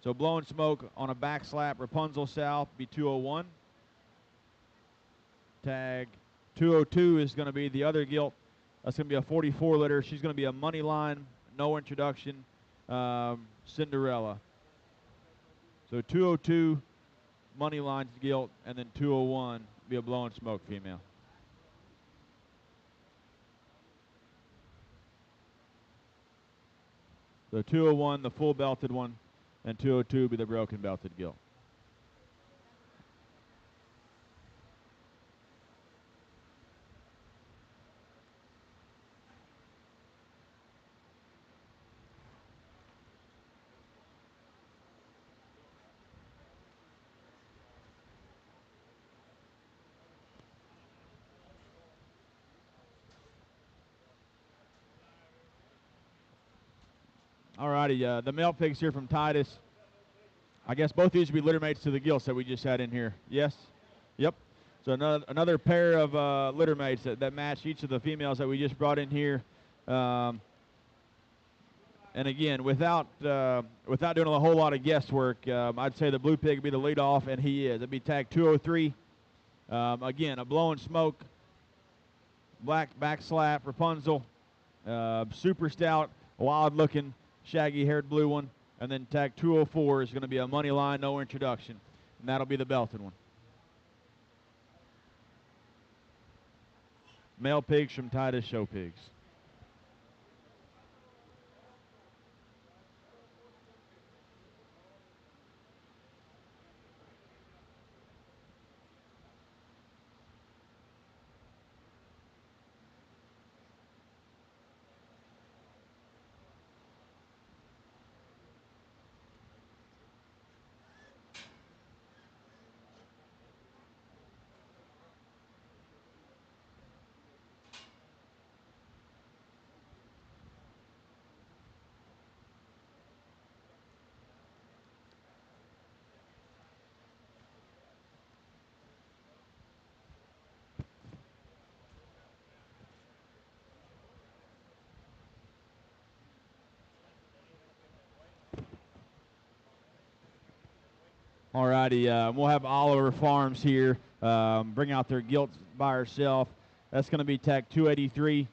So Blowing Smoke on a back slap, Rapunzel South, be 201. Tag 202 is going to be the other gilt. That's going to be a 44 litter. She's going to be a money line, no introduction, Cinderella. So 202 money lines gilt, and then 201 be a Blowing Smoke female. So 201, the full belted one, and 202 be the broken belted gilt. Alrighty, the male pigs here from Titus. I guess both these would be litter mates to the gilts that we just had in here. Yes? Yep. So another pair of litter mates that match each of the females that we just brought in here. And again, without doing a whole lot of guesswork, I'd say the blue pig would be the leadoff, and he is. It'd be tag 203. Again, a blowing smoke, black back slap, Rapunzel, super stout, wild-looking, shaggy-haired blue one. And then tag 204 is going to be a money line, no introduction. And that'll be the belted one. Male pigs from Titus Show Pigs. Alrighty, we'll have Oliver Farms here bring out their Gilts by herself. That's going to be tag 283.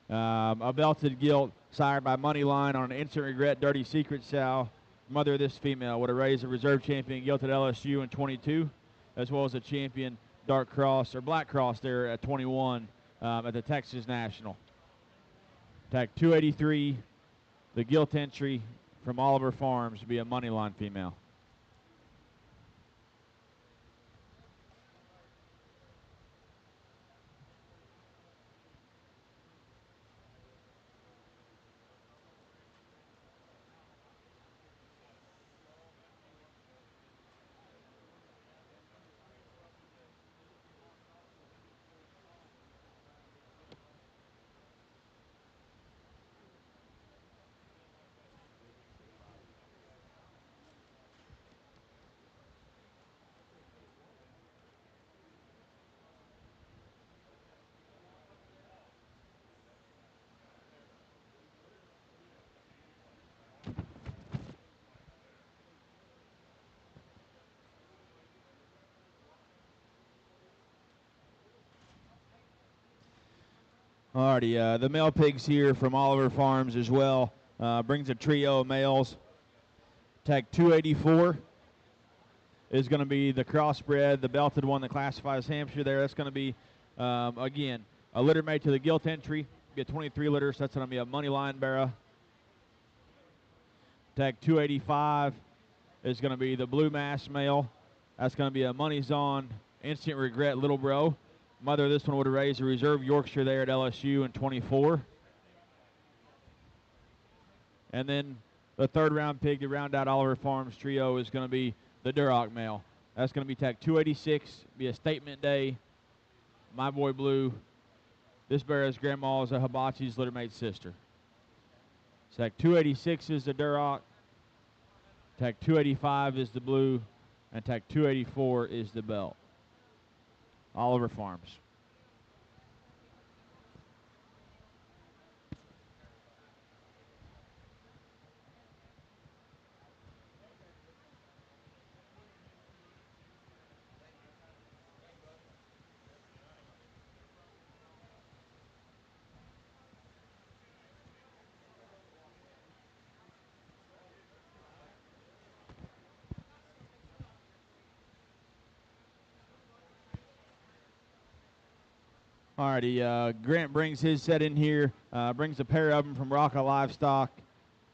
A belted gilt sired by Moneyline on an instant regret dirty secret sow. Mother of this female would have raised a reserve champion gilt at LSU in 22, as well as a champion dark cross or black cross there at 21 at the Texas National. Tag 283, the gilt entry from Oliver Farms to be a Moneyline female. Alrighty, the male pigs here from Oliver Farms as well. Brings a trio of males. Tag 284 is going to be the crossbred, the belted one that classifies Hampshire there. That's going to be, again, a litter mate to the gilt entry. Get 23 litters. That's going to be a money line barra. Tag 285 is going to be the blue mass male. That's going to be a money's on instant regret little bro. Mother of this one would have raised a reserve Yorkshire there at LSU in 24. And then the third round pig to round out Oliver Farms trio is going to be the Duroc male. That's going to be tag 286, be a statement day. My boy Blue. This bear's grandma is a Hibachi's littermate's sister. Tag 286 is the Duroc. Tag 285 is the Blue. And tag 284 is the belt. Oliver Farms. Alrighty, Grant brings his set in here, brings a pair of them from Rocca Livestock.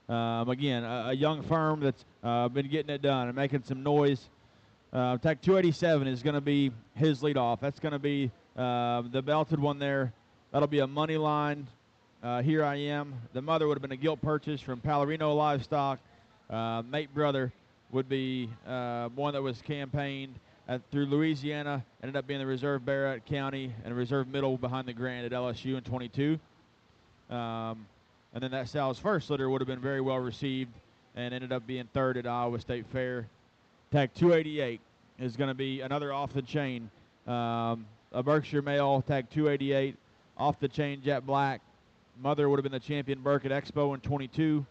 Again, a young firm that's been getting it done and making some noise. Tag 287 is going to be his leadoff. That's going to be the belted one there. That'll be a money line. Here I am. The mother would have been a gilt purchase from Palorino Livestock. Mate brother would be one that was campaigned through Louisiana, ended up being the reserve Barrett County and a reserve middle behind the Grand at LSU in 22. And then that sow's first litter would have been very well received and ended up being third at Iowa State Fair. Tag 288 is going to be another off the chain. A Berkshire male, tag 288, off the chain, jet black. Mother would have been the champion Burke at Expo in 22.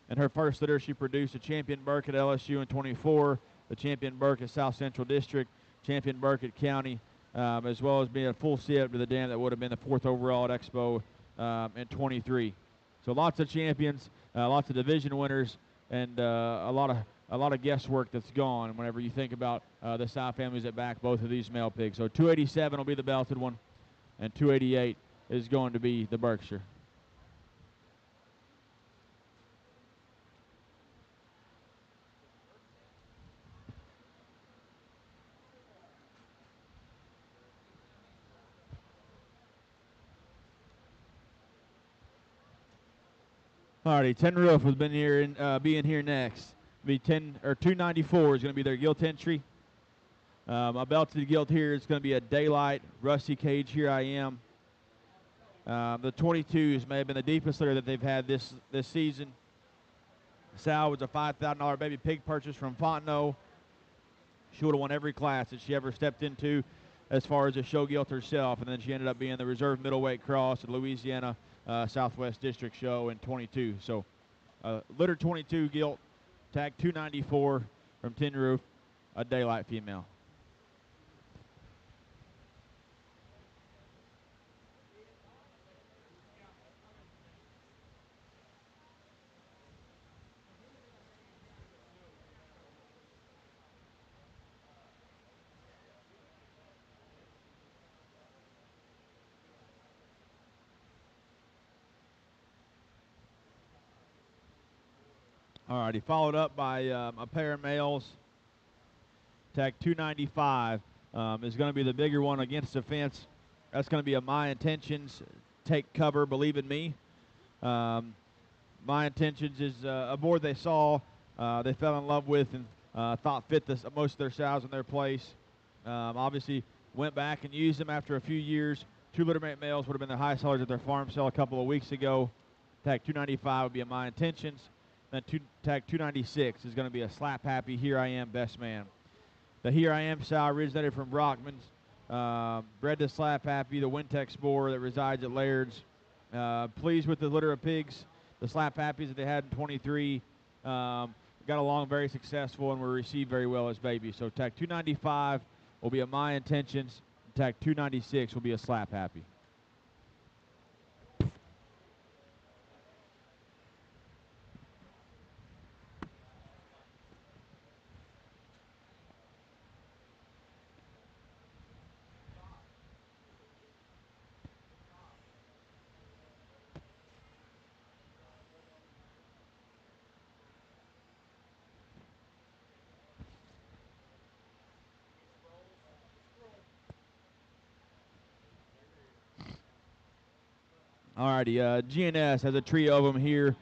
And her first litter, she produced a champion Burke at LSU in 24, the champion Burke at South Central District, champion Burke at County, as well as being a full sit to the dam that would have been the 4th overall at Expo in 23. So lots of champions, lots of division winners, and a lot of guesswork that's gone whenever you think about the sow families that back both of these male pigs. So 287 will be the belted one, and 288 is going to be the Berkshire. Alrighty, 10 Roof has been here and being here next. Be 294 is going to be their gilt entry. A belted gilt here is going to be a Daylight Rusty Cage. Here I am. The 22s may have been the deepest litter that they've had this season. Sal was a $5,000 baby pig purchase from Fontenot. She would have won every class that she ever stepped into as far as a show gilt herself, and then she ended up being the reserve middleweight cross at Louisiana Southwest District Show in 22. So litter 22 gilt, tag 294 from Tin Roof, a Daylight female. Alrighty, followed up by a pair of males. Tag 295 is going to be the bigger one against the fence. That's going to be a My Intentions, Take Cover, Believe in Me. My Intentions is a board they saw, they fell in love with, and thought fit most of their sows in their place. Obviously, went back and used them after a few years. 2 littermate males would have been the high sellers at their farm sale a couple of weeks ago. Tag 295 would be a My Intentions. Then tag 296 is going to be a Slap Happy Here I Am Best Man. The Here I Am sow originated from Brockman's. Bred to Slap Happy, the Wintex boar that resides at Laird's. Pleased with the litter of pigs. The Slap Happies that they had in 23 got along very successful and were received very well as babies. So tag 295 will be a My Intentions. Tag 296 will be a Slap Happy. Alrighty, GNS has a trio of them here.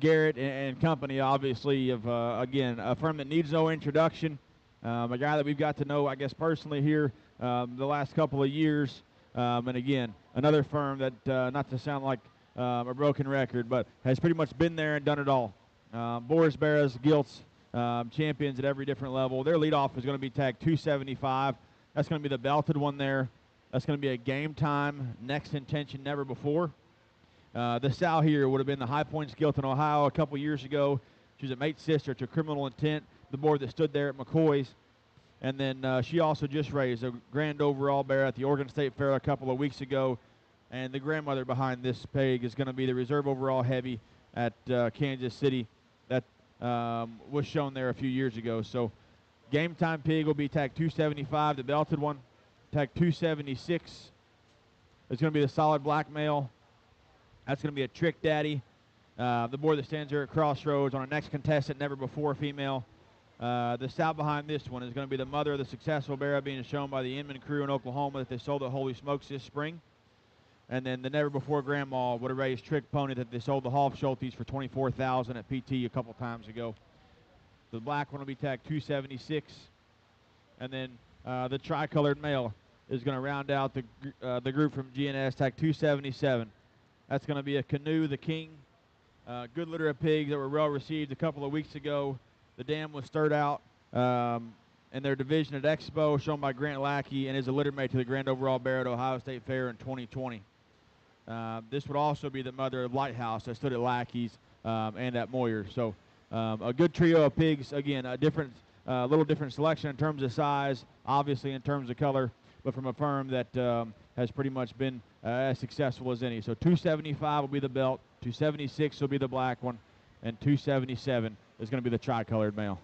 Garrett and company, obviously, of again, a firm that needs no introduction. A guy that we've got to know, I guess, personally here the last couple of years. And again, another firm that, not to sound like a broken record, but has pretty much been there and done it all. Boris Barras, Gilts, champions at every different level. Their leadoff is going to be tag 275. That's going to be the belted one there. That's going to be a Game Time, Next Intention, Never Before. The sow here would have been the High Points Gilt in Ohio a couple years ago. She was a mate's sister to Criminal Intent, the board that stood there at McCoy's. And then she also just raised a grand overall bear at the Oregon State Fair a couple of weeks ago. And the grandmother behind this pig is going to be the reserve overall heavy at Kansas City that was shown there a few years ago. So Game Time pig will be tag 275, the belted one. Tag 276 is going to be the solid black male. That's going to be a Trick Daddy, the boy that stands there at Crossroads on a Next Contestant, Never Before female. The sow behind this one is going to be the mother of the successful bear being shown by the Inman crew in Oklahoma that they sold at Holy Smokes this spring. And then the Never Before grandma would have raised Trick Pony that they sold the Hoff Schultes for $24,000 at PT a couple times ago. The black one will be tag 276. And then the tricolored male is going to round out the group from GNS, tag 277. That's going to be a Canoe, the King. Good litter of pigs that were well received a couple of weeks ago. The dam was stirred out. in their division at Expo, shown by Grant Lackey, and is a litter mate to the Grand Overall Bear at Ohio State Fair in 2020. This would also be the mother of Lighthouse that stood at Lackey's and at Moyer. So a good trio of pigs. Again, a little different selection in terms of size, obviously in terms of color, but from a firm that has pretty much been as successful as any. So 275 will be the belt, 276 will be the black one, and 277 is going to be the tricolored male.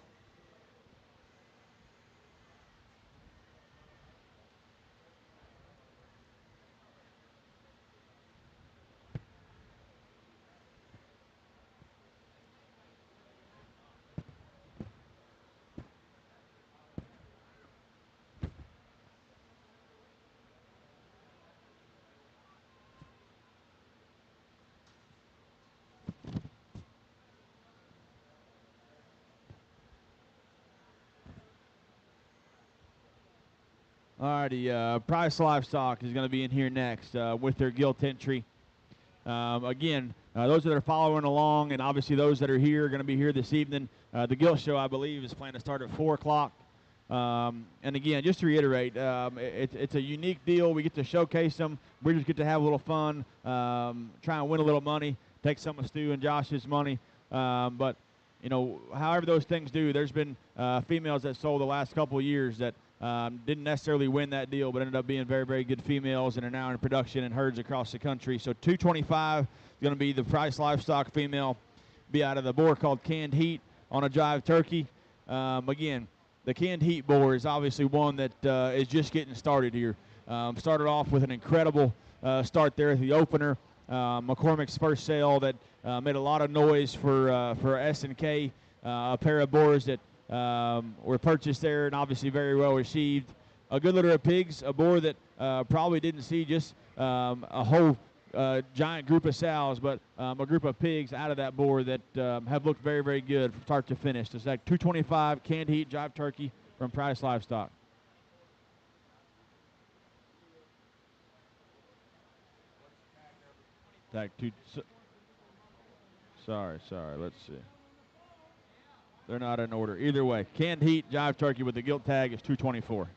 Alrighty, Price Livestock is going to be in here next with their gilt entry. Again, those that are following along, and obviously those that are here are going to be here this evening. The gilt show, I believe, is planned to start at 4 o'clock. And again, just to reiterate, it's a unique deal. We get to showcase them. We just get to have a little fun, try and win a little money, take some of Stu and Josh's money. But, you know, however those things do, there's been females that sold the last couple of years that didn't necessarily win that deal, but ended up being very, very good females and are now in production in herds across the country. So 225 is going to be the Price Livestock female, be out of the boar called Canned Heat on a jive turkey. Again, the Canned Heat boar is obviously one that is just getting started here. Started off with an incredible start there at the opener. McCormick's first sale that made a lot of noise for S&K, a pair of boars that were purchased there and obviously very well received. A good litter of pigs, a boar that probably didn't see just a whole giant group of sows, but a group of pigs out of that boar that have looked very, very good from start to finish. It's like 225 Canned Heat jive turkey from Price Livestock. Tag two. Sorry. Let's see. They're not in order. Either way, Canned Heat jive turkey with the gilt tag is 224.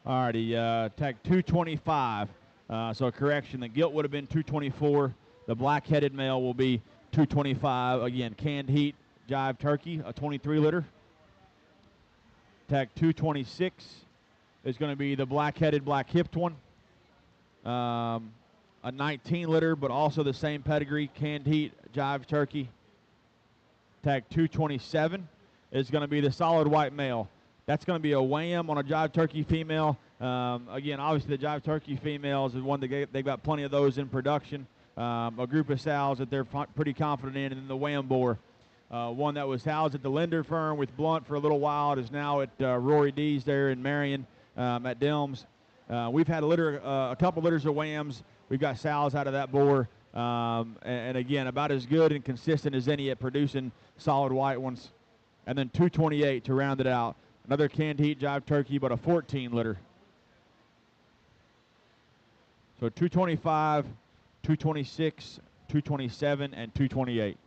Alrighty, tag 225. So a correction, the gilt would have been 224. The black-headed male will be 225. Again, Canned Heat jive turkey, a 23 liter. Tag 226 is going to be the black-headed, black-hipped one. A 19 liter, but also the same pedigree, Canned Heat jive turkey. Tag 227 is going to be the solid white male. That's going to be a wham on a jive turkey female. Again, obviously the jive turkey females is one that they've got plenty of those in production. A group of sows that they're pretty confident in, and then the wham boar. One that was housed at the Linder firm with Blunt for a little while. It is now at Rory D's there in Marion at Delms. We've had a couple litters of whams. We've got sows out of that boar. And again, about as good and consistent as any at producing solid white ones. And then 228 to round it out. Another Canned Heat jive turkey, but a 14 liter. So 225, 226, 227, and 228.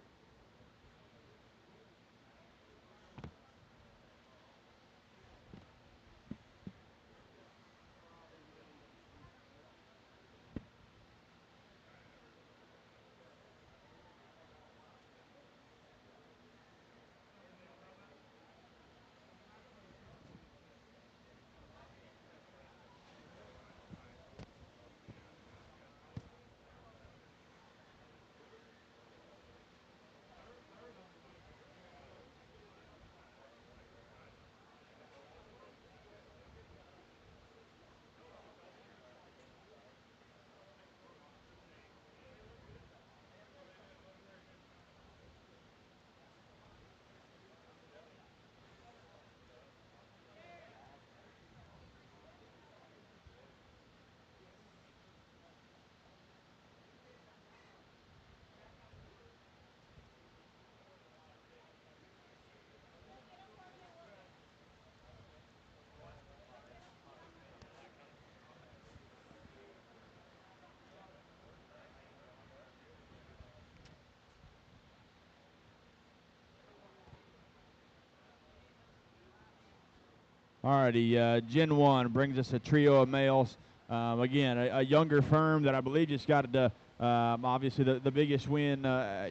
Alrighty, Gen 1 brings us a trio of males. Again, a younger firm that I believe just got the obviously the biggest win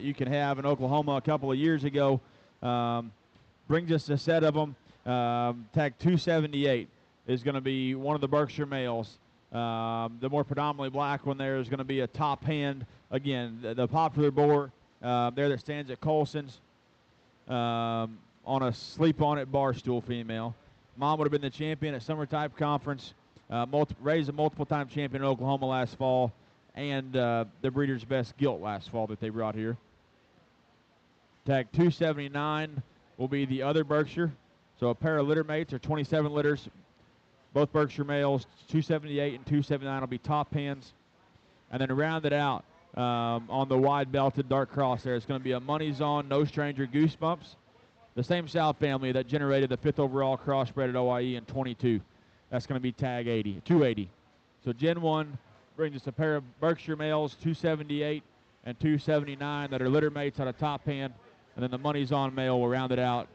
you can have in Oklahoma a couple of years ago. Brings us a set of them. Tag 278 is going to be one of the Berkshire males. The more predominantly black one there is going to be a top hand. Again, the popular boar there that stands at Colson's on a sleep on it bar stool female. Mom would have been the champion at Summer Type Conference, raised a multiple-time champion in Oklahoma last fall, and the Breeders' Best Gilt last fall that they brought here. Tag 279 will be the other Berkshire. So a pair of litter mates are 27 litters. Both Berkshire males, 278 and 279 will be top hands. And then to round it out on the wide belted dark cross there, it's going to be a Money's On No Stranger Goosebumps. The same sow family that generated the 5th overall crossbred at OIE in 22. That's going to be tag 280. So Gen 1 brings us a pair of Berkshire males, 278 and 279 that are litter mates on a top hand. And then the Money's On male will round it out.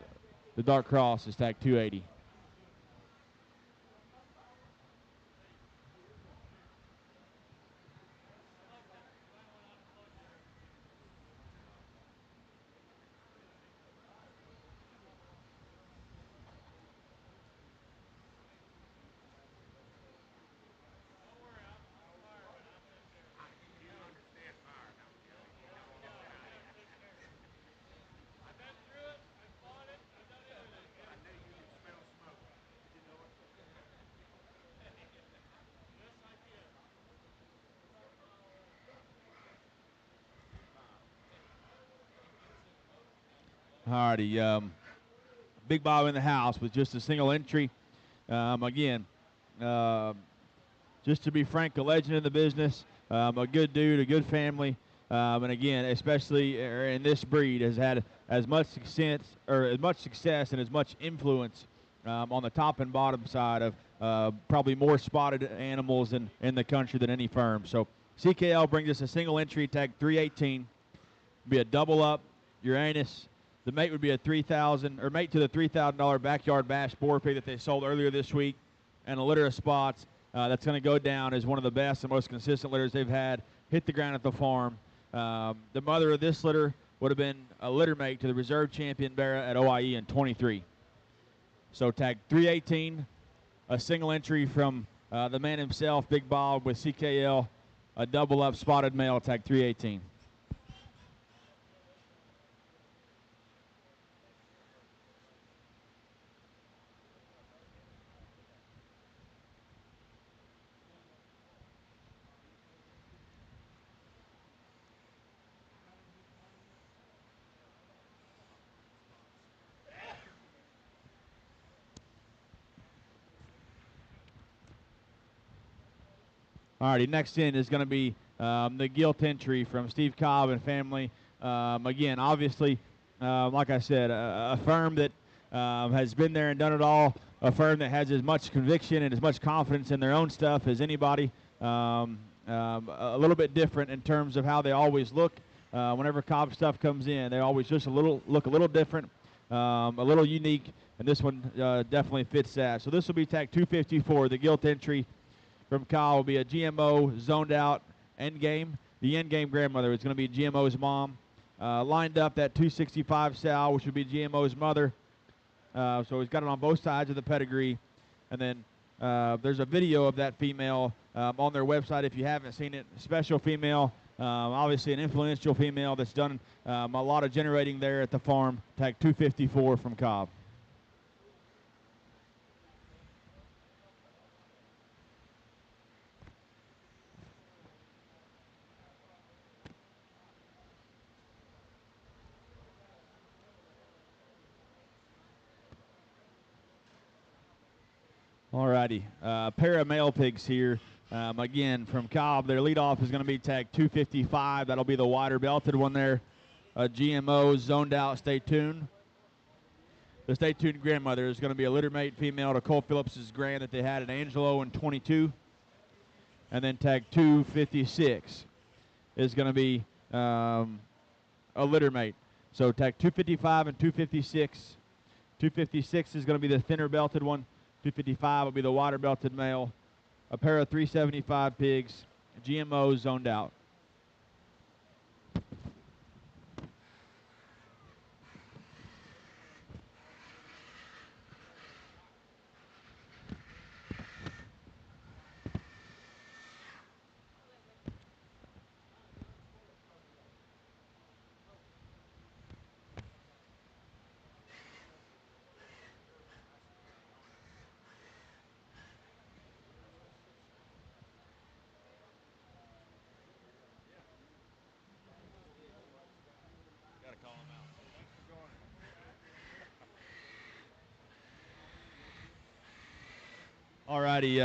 The dark cross is tag 280. Alrighty, Big Bob in the house with just a single entry. Again, just to be frank, a legend in the business, a good dude, a good family, and again, especially in this breed, has had as much success and as much influence on the top and bottom side of probably more spotted animals in the country than any firm. So CKL brings us a single entry, tag 318, be a double up Uranus. The mate would be a mate to the $3,000 backyard bash boar pig that they sold earlier this week, and a litter of spots that's going to go down as one of the best and most consistent litters they've had. Hit the ground at the farm. The mother of this litter would have been a litter mate to the reserve champion Barra at OIE in 23. So tag 318, a single entry from the man himself, Big Bob with CKL, a double up spotted male, tag 318. Alrighty, next in is going to be the Gilt entry from Steve Cobb and family. Again, obviously, like I said, a firm that has been there and done it all, a firm that has as much conviction and as much confidence in their own stuff as anybody. A little bit different in terms of how they always look. Whenever Cobb stuff comes in, they always just look a little different, a little unique, and this one definitely fits that. So this will be tag 254, the Gilt entry from Kyle will be a GMO zoned out endgame. The endgame grandmother is going to be GMO's mom. Lined up that 265 sow, which would be GMO's mother. So he's got it on both sides of the pedigree. And then there's a video of that female on their website if you haven't seen it. Special female, obviously an influential female that's done a lot of generating there at the farm. Tag 254 from Cobb. Alrighty, a pair of male pigs here. Again, from Cobb, their leadoff is going to be tag 255. That'll be the wider belted one there. GMO zoned out. Stay tuned. The Stay Tuned grandmother is going to be a litter mate female to Cole Phillips's grand that they had at Angelo in 22. And then tag 256 is going to be a litter mate. So tag 255 and 256. 256 is going to be the thinner belted one. 255 will be the water belted male. A pair of 375 pigs, GMOs zoned out. Alrighty,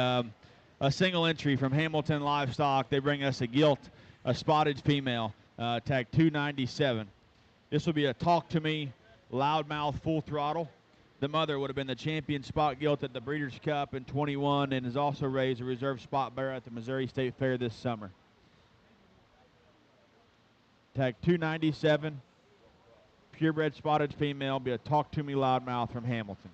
a single entry from Hamilton Livestock. They bring us a gilt, a spotted female, tag 297. This will be a talk to me, loudmouth, full throttle. The mother would have been the champion spot gilt at the Breeders' Cup in 21 and has also raised a reserve spot bearer at the Missouri State Fair this summer. Tag 297, purebred spotted female, be a talk to me loudmouth from Hamilton.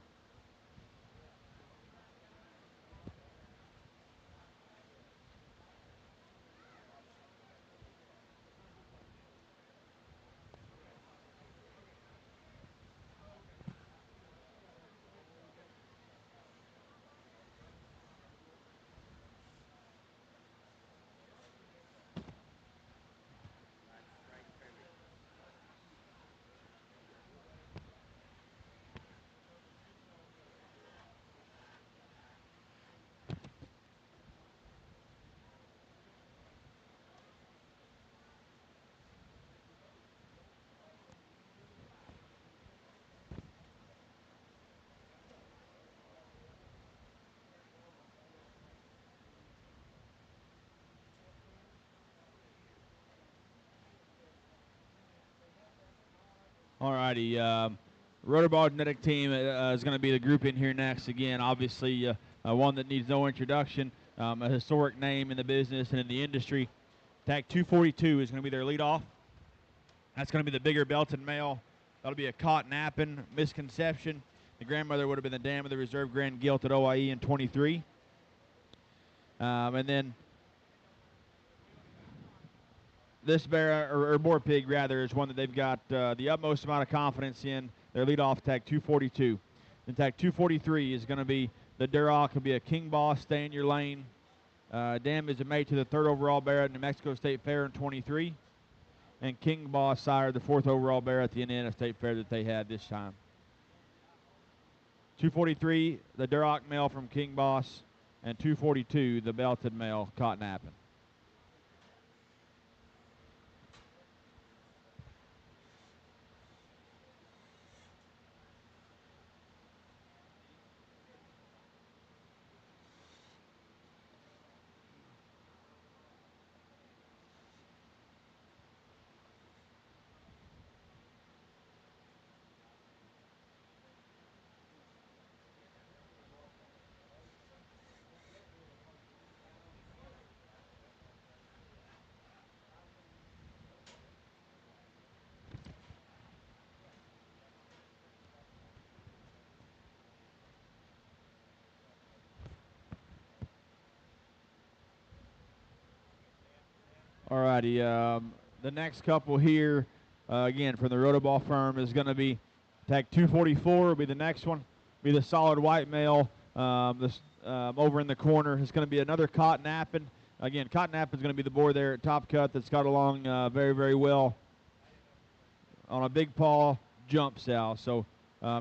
Alrighty, Rotorball Genetic Team is going to be the group in here next. Again, obviously one that needs no introduction, a historic name in the business and in the industry. Tag 242 is going to be their leadoff. That's going to be the bigger belted male. That'll be a caught napping misconception. The grandmother would have been the dam of the reserve grand gilt at OIE in 23. And then this bear, or boar pig rather, is one that they've got the utmost amount of confidence in. Their leadoff tag 242. Then tag 243 is going to be the Duroc. Will be a King Boss, stay in your lane. Dam is a mate to the 3rd overall bear at New Mexico State Fair in 23. And King Boss sire, the 4th overall bear at the Indiana State Fair that they had this time. 243, the Duroc male from King Boss, and 242, the belted male, caught napping. Alrighty, the next couple here, again, from the Rotoball firm is going to be tag 244 will be the next one. Be the solid white male. This over in the corner is going to be another caught napping. Again, caught napping is going to be the boar there at Top Cut that's got along very, very well on a big paw jump sow. So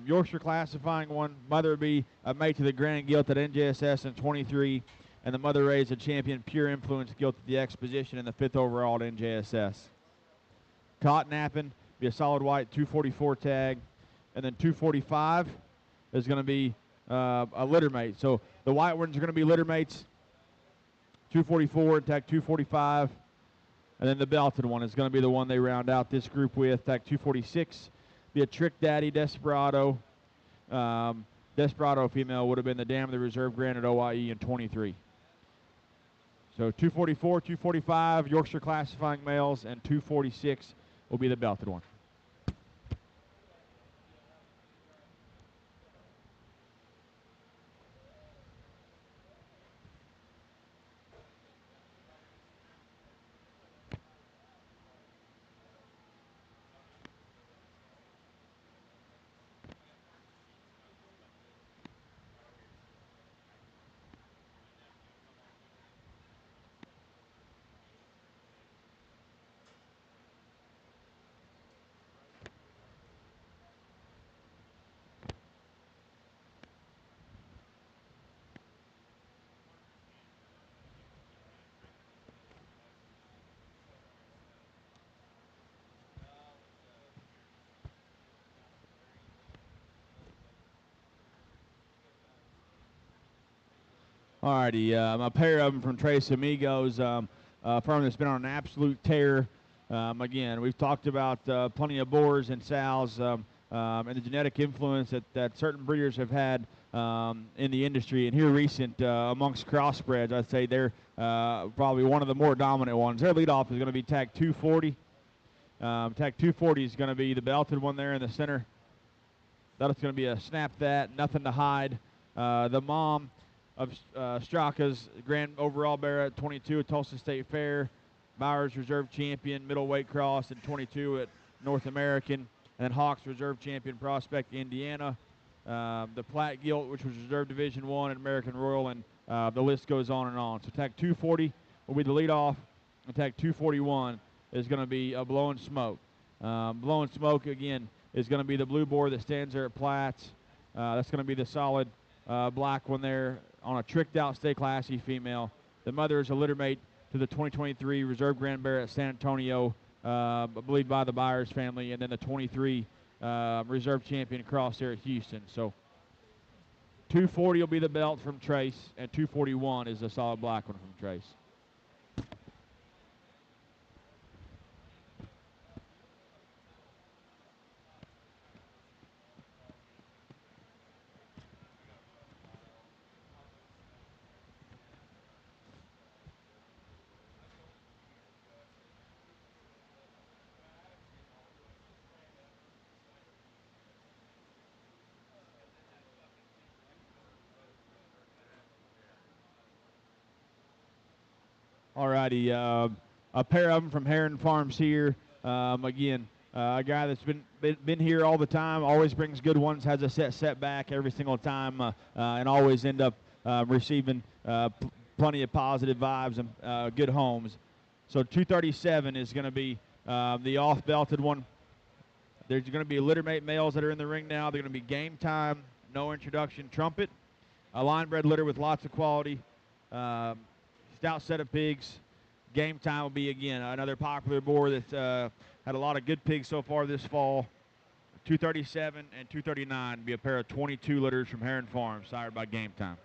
Yorkshire classifying one. Mother would be a mate to the grand gilt at NJSS in 23. And the mother raised a champion pure influence gilt at the Exposition in the 5th overall at NJSS. Caught napping, be a solid white 244 tag. And then 245 is going to be a litter mate. So the white ones are going to be litter mates. 244 and tag 245. And then the belted one is going to be the one they round out this group with. Tag 246, be a Trick Daddy Desperado. Desperado female would have been the dam of the reserve grand at OIE in 23. So 244, 245, Yorkshire classifying males, and 246 will be the belted one. Alrighty, a pair of them from Tres Amigos, a firm that's been on an absolute tear. Again, we've talked about plenty of boars and sows and the genetic influence that certain breeders have had in the industry. And here recent, amongst crossbreds, I'd say they're probably one of the more dominant ones. Their leadoff is going to be tag 240. Tag 240 is going to be the belted one there in the center. That's going to be a snap that, nothing to hide. The mom of Straka's grand overall bearer at 22 at Tulsa State Fair, Bowers Reserve Champion, middleweight cross at 22 at North American, and then Hawks Reserve Champion Prospect, Indiana. The Platte Gilt, which was Reserve Division 1 at American Royal, and the list goes on and on. So tag 240 will be the leadoff, and tag 241 is going to be a Blowing Smoke. Blowing Smoke, again, is going to be the blue boar that stands there at Platts. That's going to be the solid black one there on a tricked out Stay Classy female. The mother is a littermate to the 2023 Reserve Grand Bear at San Antonio, I believe by the Byers family, and then the 23 Reserve Champion cross there at Houston. So 240 will be the belt from Trace, and 241 is the solid black one from Trace. Alrighty, a pair of them from Heron Farms here. Again, a guy that's been here all the time, always brings good ones, has a setback every single time, and always end up receiving plenty of positive vibes and good homes. So 237 is going to be the off-belted one. There's going to be littermate males that are in the ring now. They're going to be Game Time, No Introduction, Trumpet, a line-bred litter with lots of quality. Stout set of pigs. Game Time will be, again, another popular boar that's had a lot of good pigs so far this fall. 237 and 239 will be a pair of 22 litters from Heron Farms, sired by Game Time.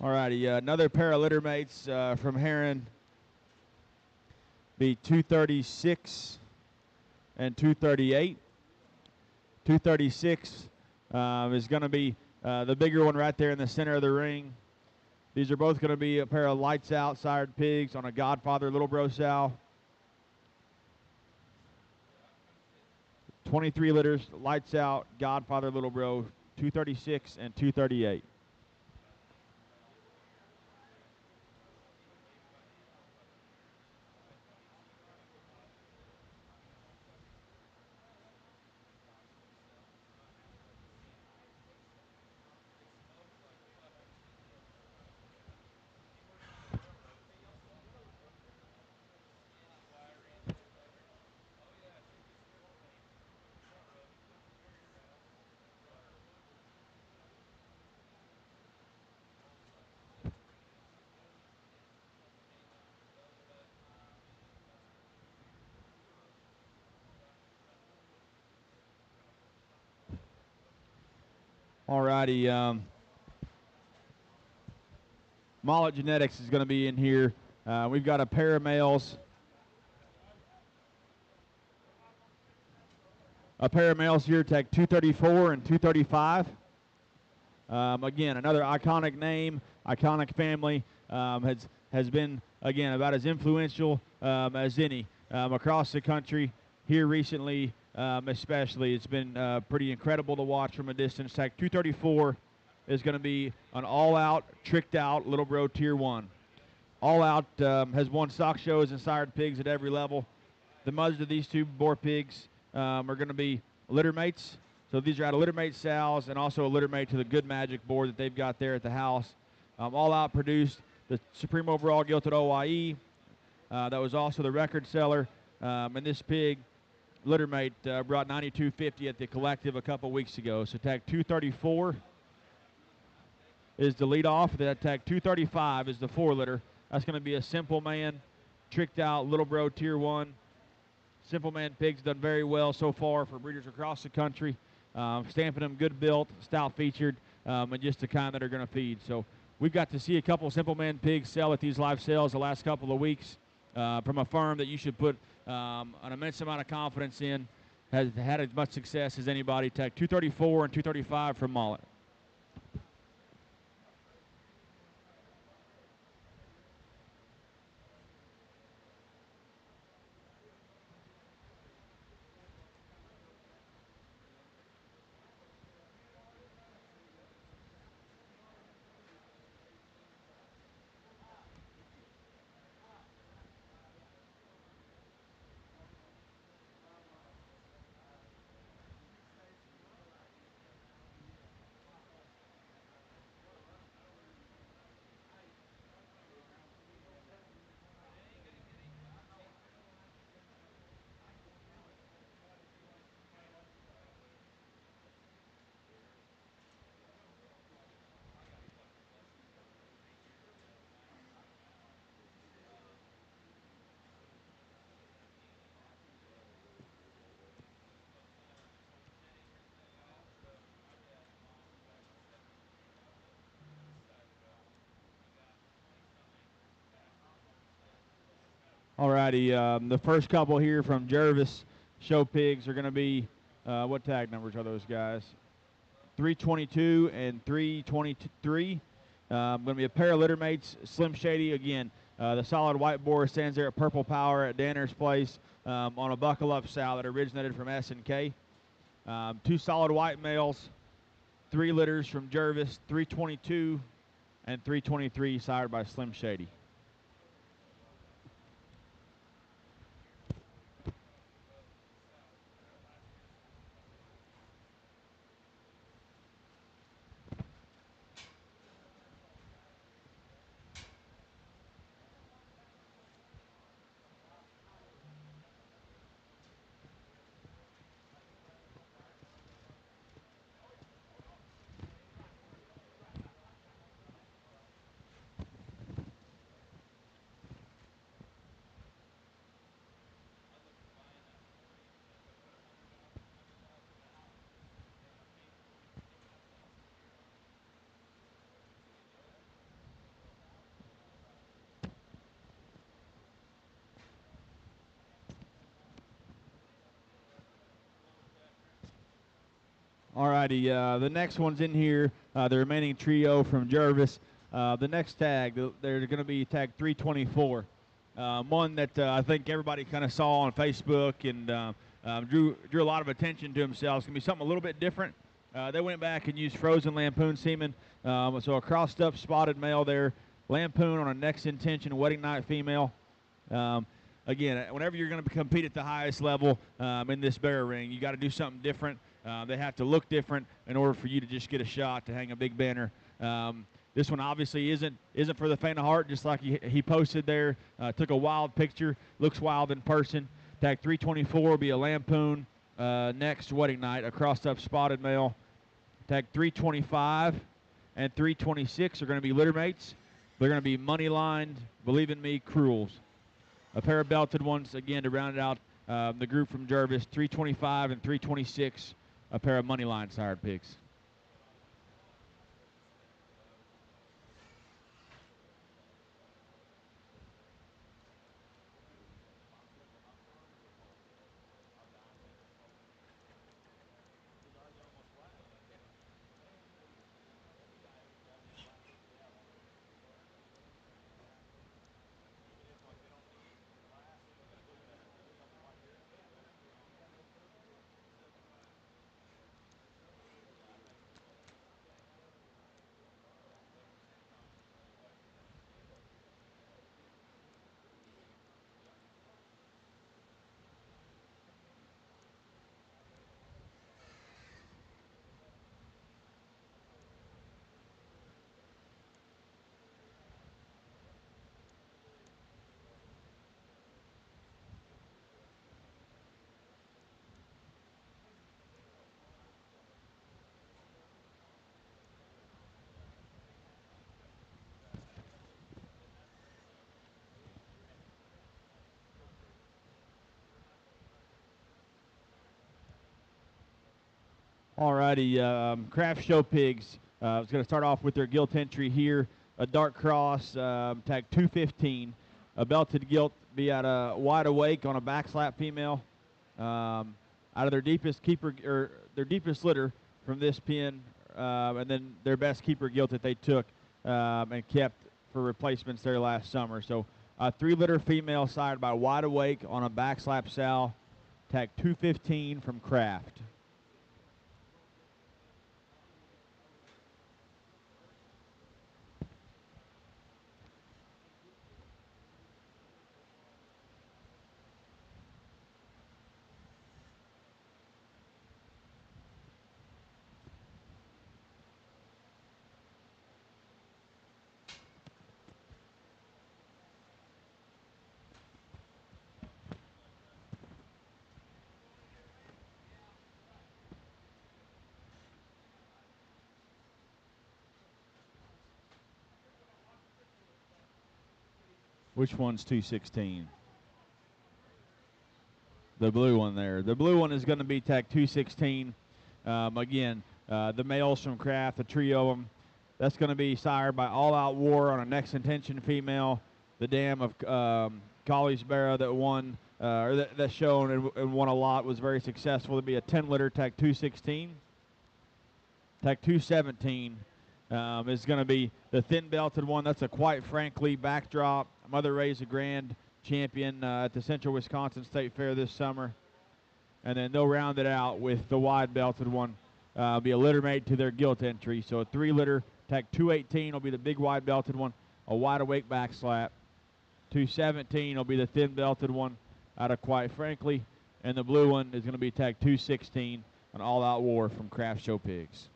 Alrighty, another pair of littermates from Heron. Be 236 and 238. 236 is going to be the bigger one right there in the center of the ring. These are both going to be a pair of lights out sired pigs on a Godfather Little Bro sow. 23 litters, lights out, Godfather Little Bro, 236 and 238. Alrighty, Mullet Genetics is going to be in here. We've got a pair of males. A pair of males here, tag 234 and 235. Again, another iconic name, iconic family. Has been, again, about as influential as any across the country. Here recently, especially, it's been pretty incredible to watch from a distance. Tag 234 is going to be an all-out, tricked-out Little Bro Tier 1. All Out has won stock shows and sired pigs at every level. The mothers of these two boar pigs are going to be litter mates. So these are out of litter mate sows and also a litter mate to the Good Magic board that they've got there at the house. All out produced the Supreme Overall Gilted OYE. That was also the record seller. And this pig, litter mate, brought 92.50 at the collective a couple weeks ago. So tag 234 is the lead off. That tag 235 is the 4 litter. That's going to be a Simple Man, tricked out Little Bro Tier 1. Simple Man pigs done very well so far for breeders across the country. Stamping them good built, stout featured, and just the kind that are going to feed. So we've got to see a couple of Simple Man pigs sell at these live sales the last couple of weeks from a firm that you should put an immense amount of confidence in. Has had as much success as anybody. Tag 234 and 235 from Mullet. Alrighty, the first couple here from Jervis show pigs are going to be, what tag numbers are those guys? 322 and 323. Going to be a pair of litter mates. Slim Shady, again, the solid white boar stands there at Purple Power at Danner's place on a buckle up sow that originated from S&K. 2 solid white males, 3 litters from Jervis, 322 and 323 sired by Slim Shady. Alrighty, the next one's in here, the remaining trio from Jervis. The next tag, they're going to be tag 324. One that I think everybody kind of saw on Facebook and drew a lot of attention to himself. It's going to be something a little bit different. They went back and used frozen lampoon semen. So a crossed up spotted male there, lampoon on a next intention wedding night female. Again, whenever you're going to compete at the highest level in this bear ring, you got to do something different. They have to look different in order for you to just get a shot to hang a big banner. This one obviously isn't for the faint of heart, just like he posted there. Took a wild picture, looks wild in person. Tag 324 will be a lampoon next wedding night, a crossed up spotted male. Tag 325 and 326 are going to be litter mates. They're going to be money lined, believe in me, cruels. A pair of belted ones, again, to round it out the group from Jervis, 325 and 326, a pair of money line sired pigs. Alrighty, Craft Show Pigs. I was going to start off with their gilt entry here. A dark cross, tag 215. A belted gilt be at a wide awake on a backslap female. Out of their deepest keeper or their deepest litter from this pin, and then their best keeper gilt that they took and kept for replacements there last summer. So a 3-litter female sired by wide awake on a backslap sow, tag 215 from Craft. Which one's 216? The blue one there. The blue one is going to be tag 216. Again, the males from Craft, the trio of them. That's going to be sired by All Out War on a next intention female. The dam of Colliesboro that won, or that's shown and won a lot, was very successful. It'll be a 10-litter tag 216. Tag 217 is going to be the thin belted one. That's a Quite Frankly backdrop. Mother Ray's a grand champion at the Central Wisconsin State Fair this summer. And then they'll round it out with the wide belted one. Be a litter mate to their gilt entry. So a 3-litter, tag 218 will be the big wide belted one. A wide awake back slap. 217 will be the thin belted one out of Quite Frankly. And the blue one is going to be tag 216, an All Out War from Craft Show Pigs.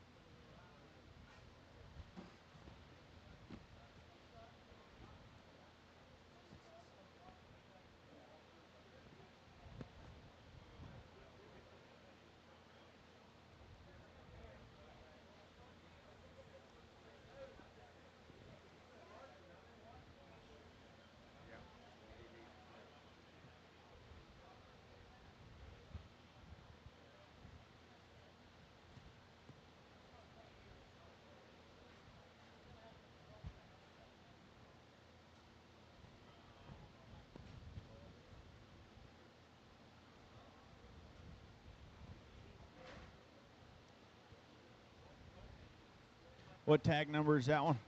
What tag number is that one?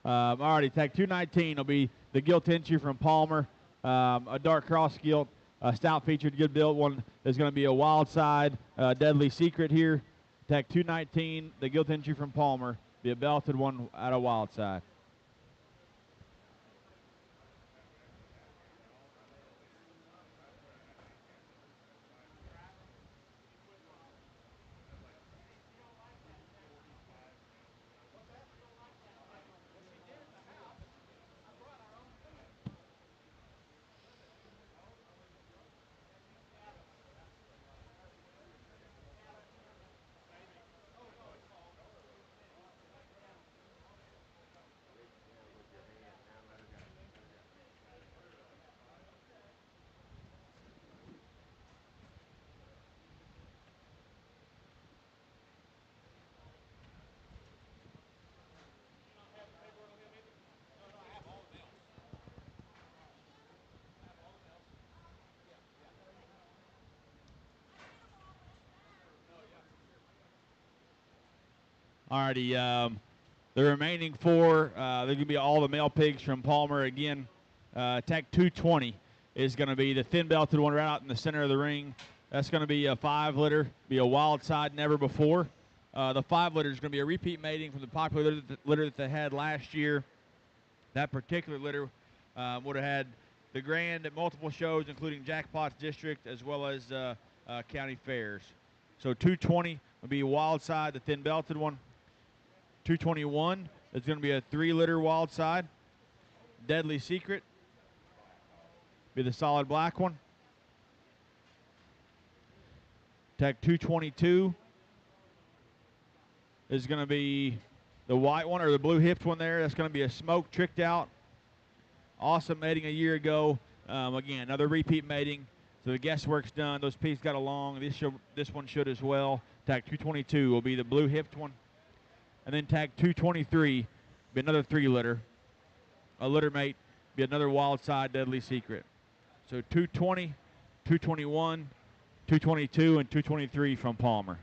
Alrighty, tag 219 will be the gilt entry from Palmer. A dark cross gilt, stout featured, good built one. There's going to be a wild side, deadly secret here. Tag 219, the gilt entry from Palmer. Be a belted one out of wild side. Alrighty, the remaining four, they're going to be all the male pigs from Palmer again. Tag 220 is going to be the thin belted one right out in the center of the ring. That's going to be a 5-litter, be a wild side, never before. The 5-litter is going to be a repeat mating from the popular litter that they had last year. That particular litter would have had the grand at multiple shows, including Jackpots District as well as county fairs. So 220 will be a wild side, the thin belted one. 221 is going to be a 3-litter wild side. Deadly Secret be the solid black one. Tag 222 is going to be the white one, or the blue hipped one there. That's going to be a smoke tricked out. Awesome mating a year ago. Again, another repeat mating. So the guesswork's done. Those pigs got along. This one should as well. Tag 222 will be the blue hipped one. And then tag 223 be another 3 litter. A litter mate be another Wild Side Deadly Secret. So 220, 221, 222, and 223 from Palmer.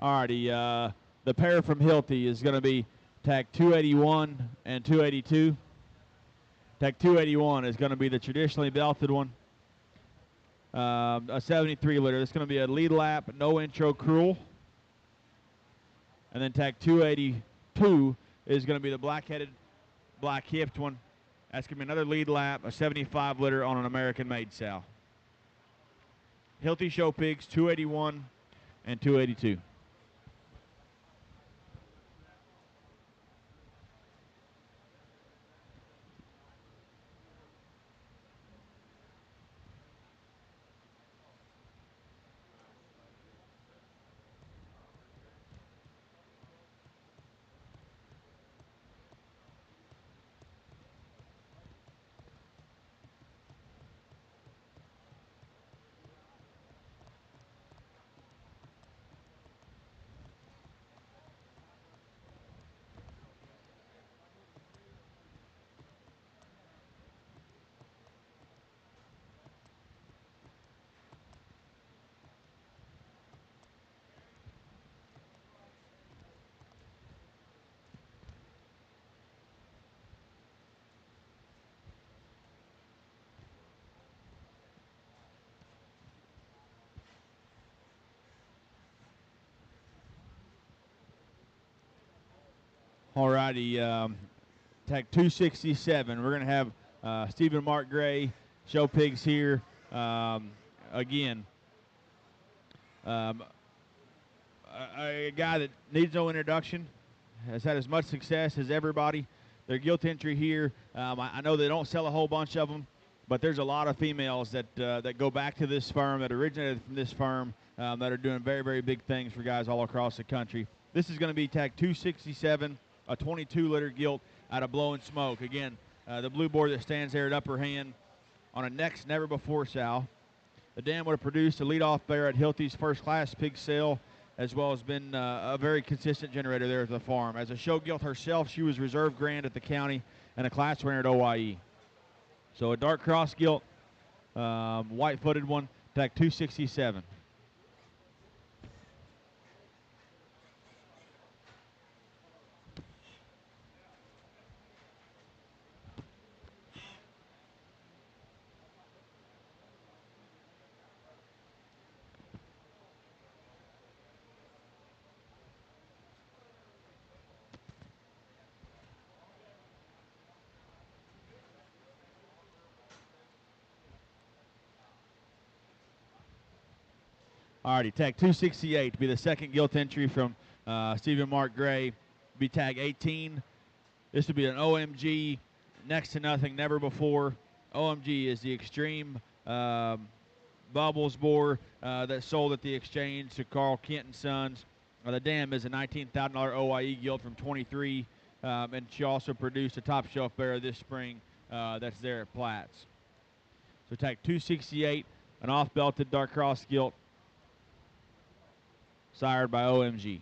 Alrighty, the pair from Hilty is going to be tag 281 and 282. Tag 281 is going to be the traditionally belted one. A 73 litter. It's going to be a lead lap, no intro cruel. And then tag 282 is going to be the black-headed, black-hipped one. That's going to be another lead lap, a 75 litter on an American-made sow. Hilty Show Pigs, 281 and 282. Alrighty, tag 267. We're going to have Stephen Mark Gray, Show Pigs here. Again, a guy that needs no introduction, has had as much success as everybody. Their gilt entry here, I know they don't sell a whole bunch of them, but there's a lot of females that go back to this firm, that originated from this firm, that are doing very, very big things for guys all across the country. This is going to be tag 267, a 22-litter gilt out of Blow and Smoke. Again, the blue board that stands there at upper hand on a next never-before sow. The dam would have produced a leadoff bear at Hilty's first-class pig sale, as well as been a very consistent generator there at the farm. As a show gilt herself, she was reserve grand at the county and a class winner at OYE. So a dark cross gilt, white-footed one, tag 267. Alrighty, tag 268 to be the second gilt entry from Stephen Mark Gray. Be tag 18. This would be an OMG, next to nothing, never before. OMG is the Extreme Bubbles boar that sold at the exchange to Carl Kent and Sons. The dam is a $19,000 OYE gilt from 23, and she also produced a top shelf bearer this spring that's there at Platts. So tag 268, an off-belted dark cross gilt, sired by OMG.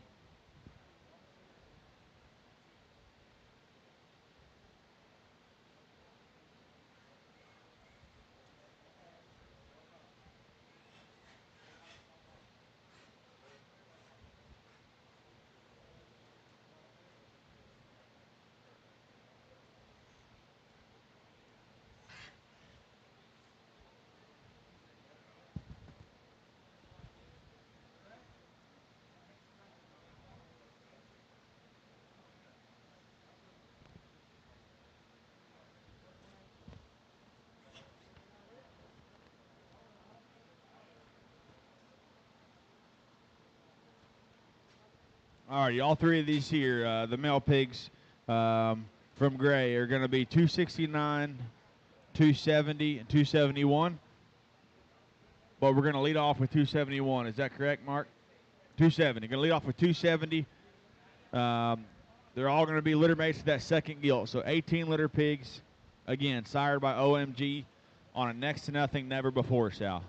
All righty, all three of these here, the male pigs from Gray, are going to be 269, 270, and 271. But we're going to lead off with 271. Is that correct, Mark? 270. Going to lead off with 270. They're all going to be litter mates to that second gilt. So 18 litter pigs, again, sired by OMG on a next to nothing, never before, Sal.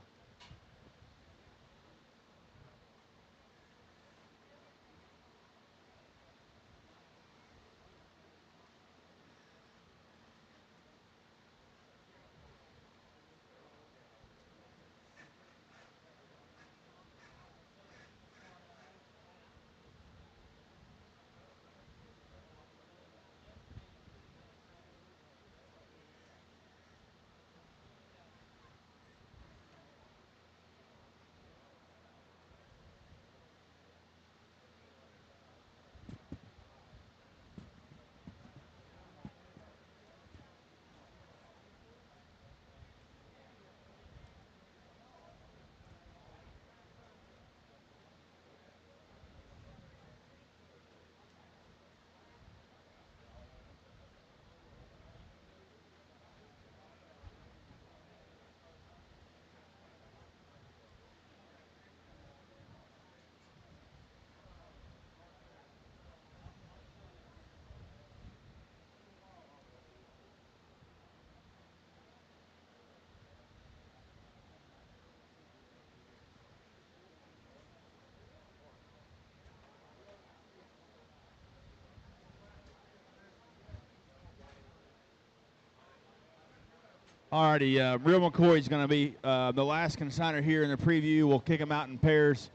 Alrighty, Real McCoy is going to be the last consigner here in the preview. We'll kick them out in pairs.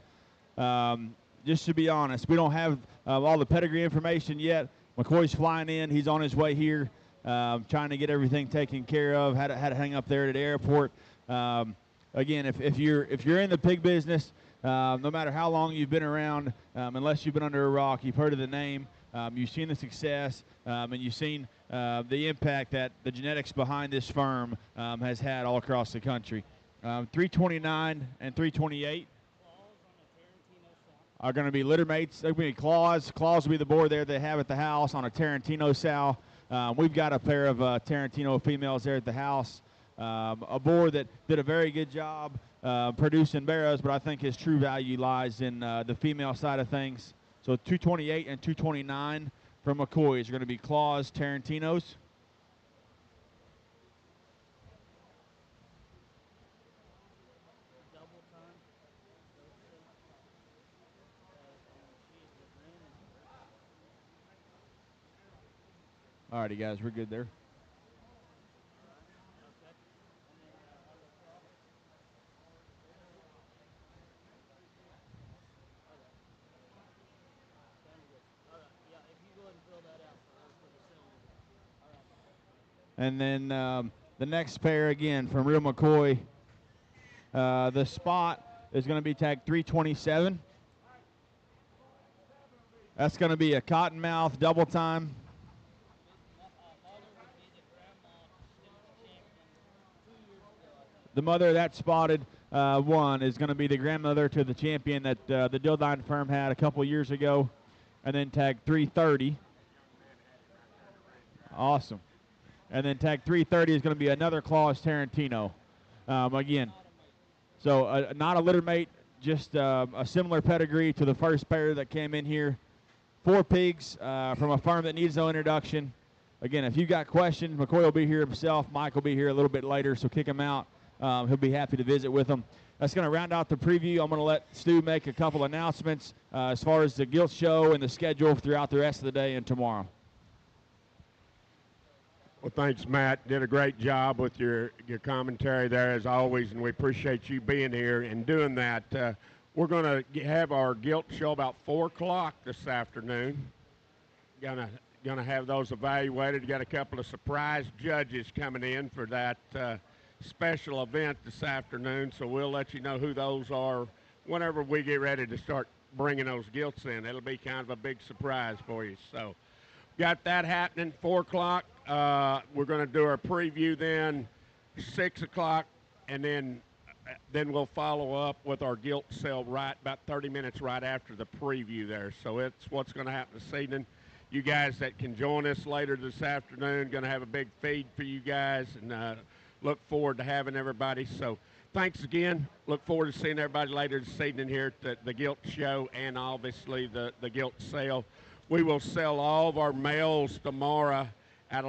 Just to be honest, we don't have all the pedigree information yet. McCoy's flying in. He's on his way here, trying to get everything taken care of. Had to hang up there at the airport. Again, if you're in the pig business, no matter how long you've been around, unless you've been under a rock, you've heard of the name. You've seen the success, and you've seen the impact that the genetics behind this firm has had all across the country. 329 and 328 are going to be litter mates. They're going to be claws. Claws will be the board there they have at the house on a Tarantino sow. We've got a pair of Tarantino females there at the house. A board that did a very good job producing barrows, but I think his true value lies in the female side of things. So 228 and 229 from McCoy's are going to be claws, Tarantinos. All righty, guys, we're good there. And then the next pair, again, from Real McCoy, the spot is going to be tagged 327. That's going to be a cottonmouth double time. The mother of that spotted one is going to be the grandmother to the champion that the Dildine firm had a couple years ago. And then tag 330. Awesome. And then tag 330 is going to be another claws Tarantino. Again, so not a litter mate, just a similar pedigree to the first pair that came in here. 4 pigs from a firm that needs no introduction. Again, if you've got questions, McCoy will be here himself. Mike will be here a little bit later, so kick him out. he'll be happy to visit with them. That's going to round out the preview. I'm going to let Stu make a couple announcements as far as the Gilts show and the schedule throughout the rest of the day and tomorrow. Well, thanks, Matt. Did a great job with your commentary there, as always, and we appreciate you being here and doing that. We're going to have our Gilts show about 4 o'clock this afternoon. Gonna have those evaluated. Got a couple of surprise judges coming in for that special event this afternoon, so we'll let you know who those are whenever we get ready to start bringing those Gilts in. It'll be kind of a big surprise for you. So got that happening, 4 o'clock. We're going to do our preview then, 6 o'clock, and then we'll follow up with our Gilt sale right about 30 minutes right after the preview there. So it's what's going to happen this evening. You guys that can join us later this afternoon, going to have a big feed for you guys, and look forward to having everybody. So thanks again. Look forward to seeing everybody later this evening here at the Gilt show and obviously the Gilt sale. We will sell all of our males tomorrow at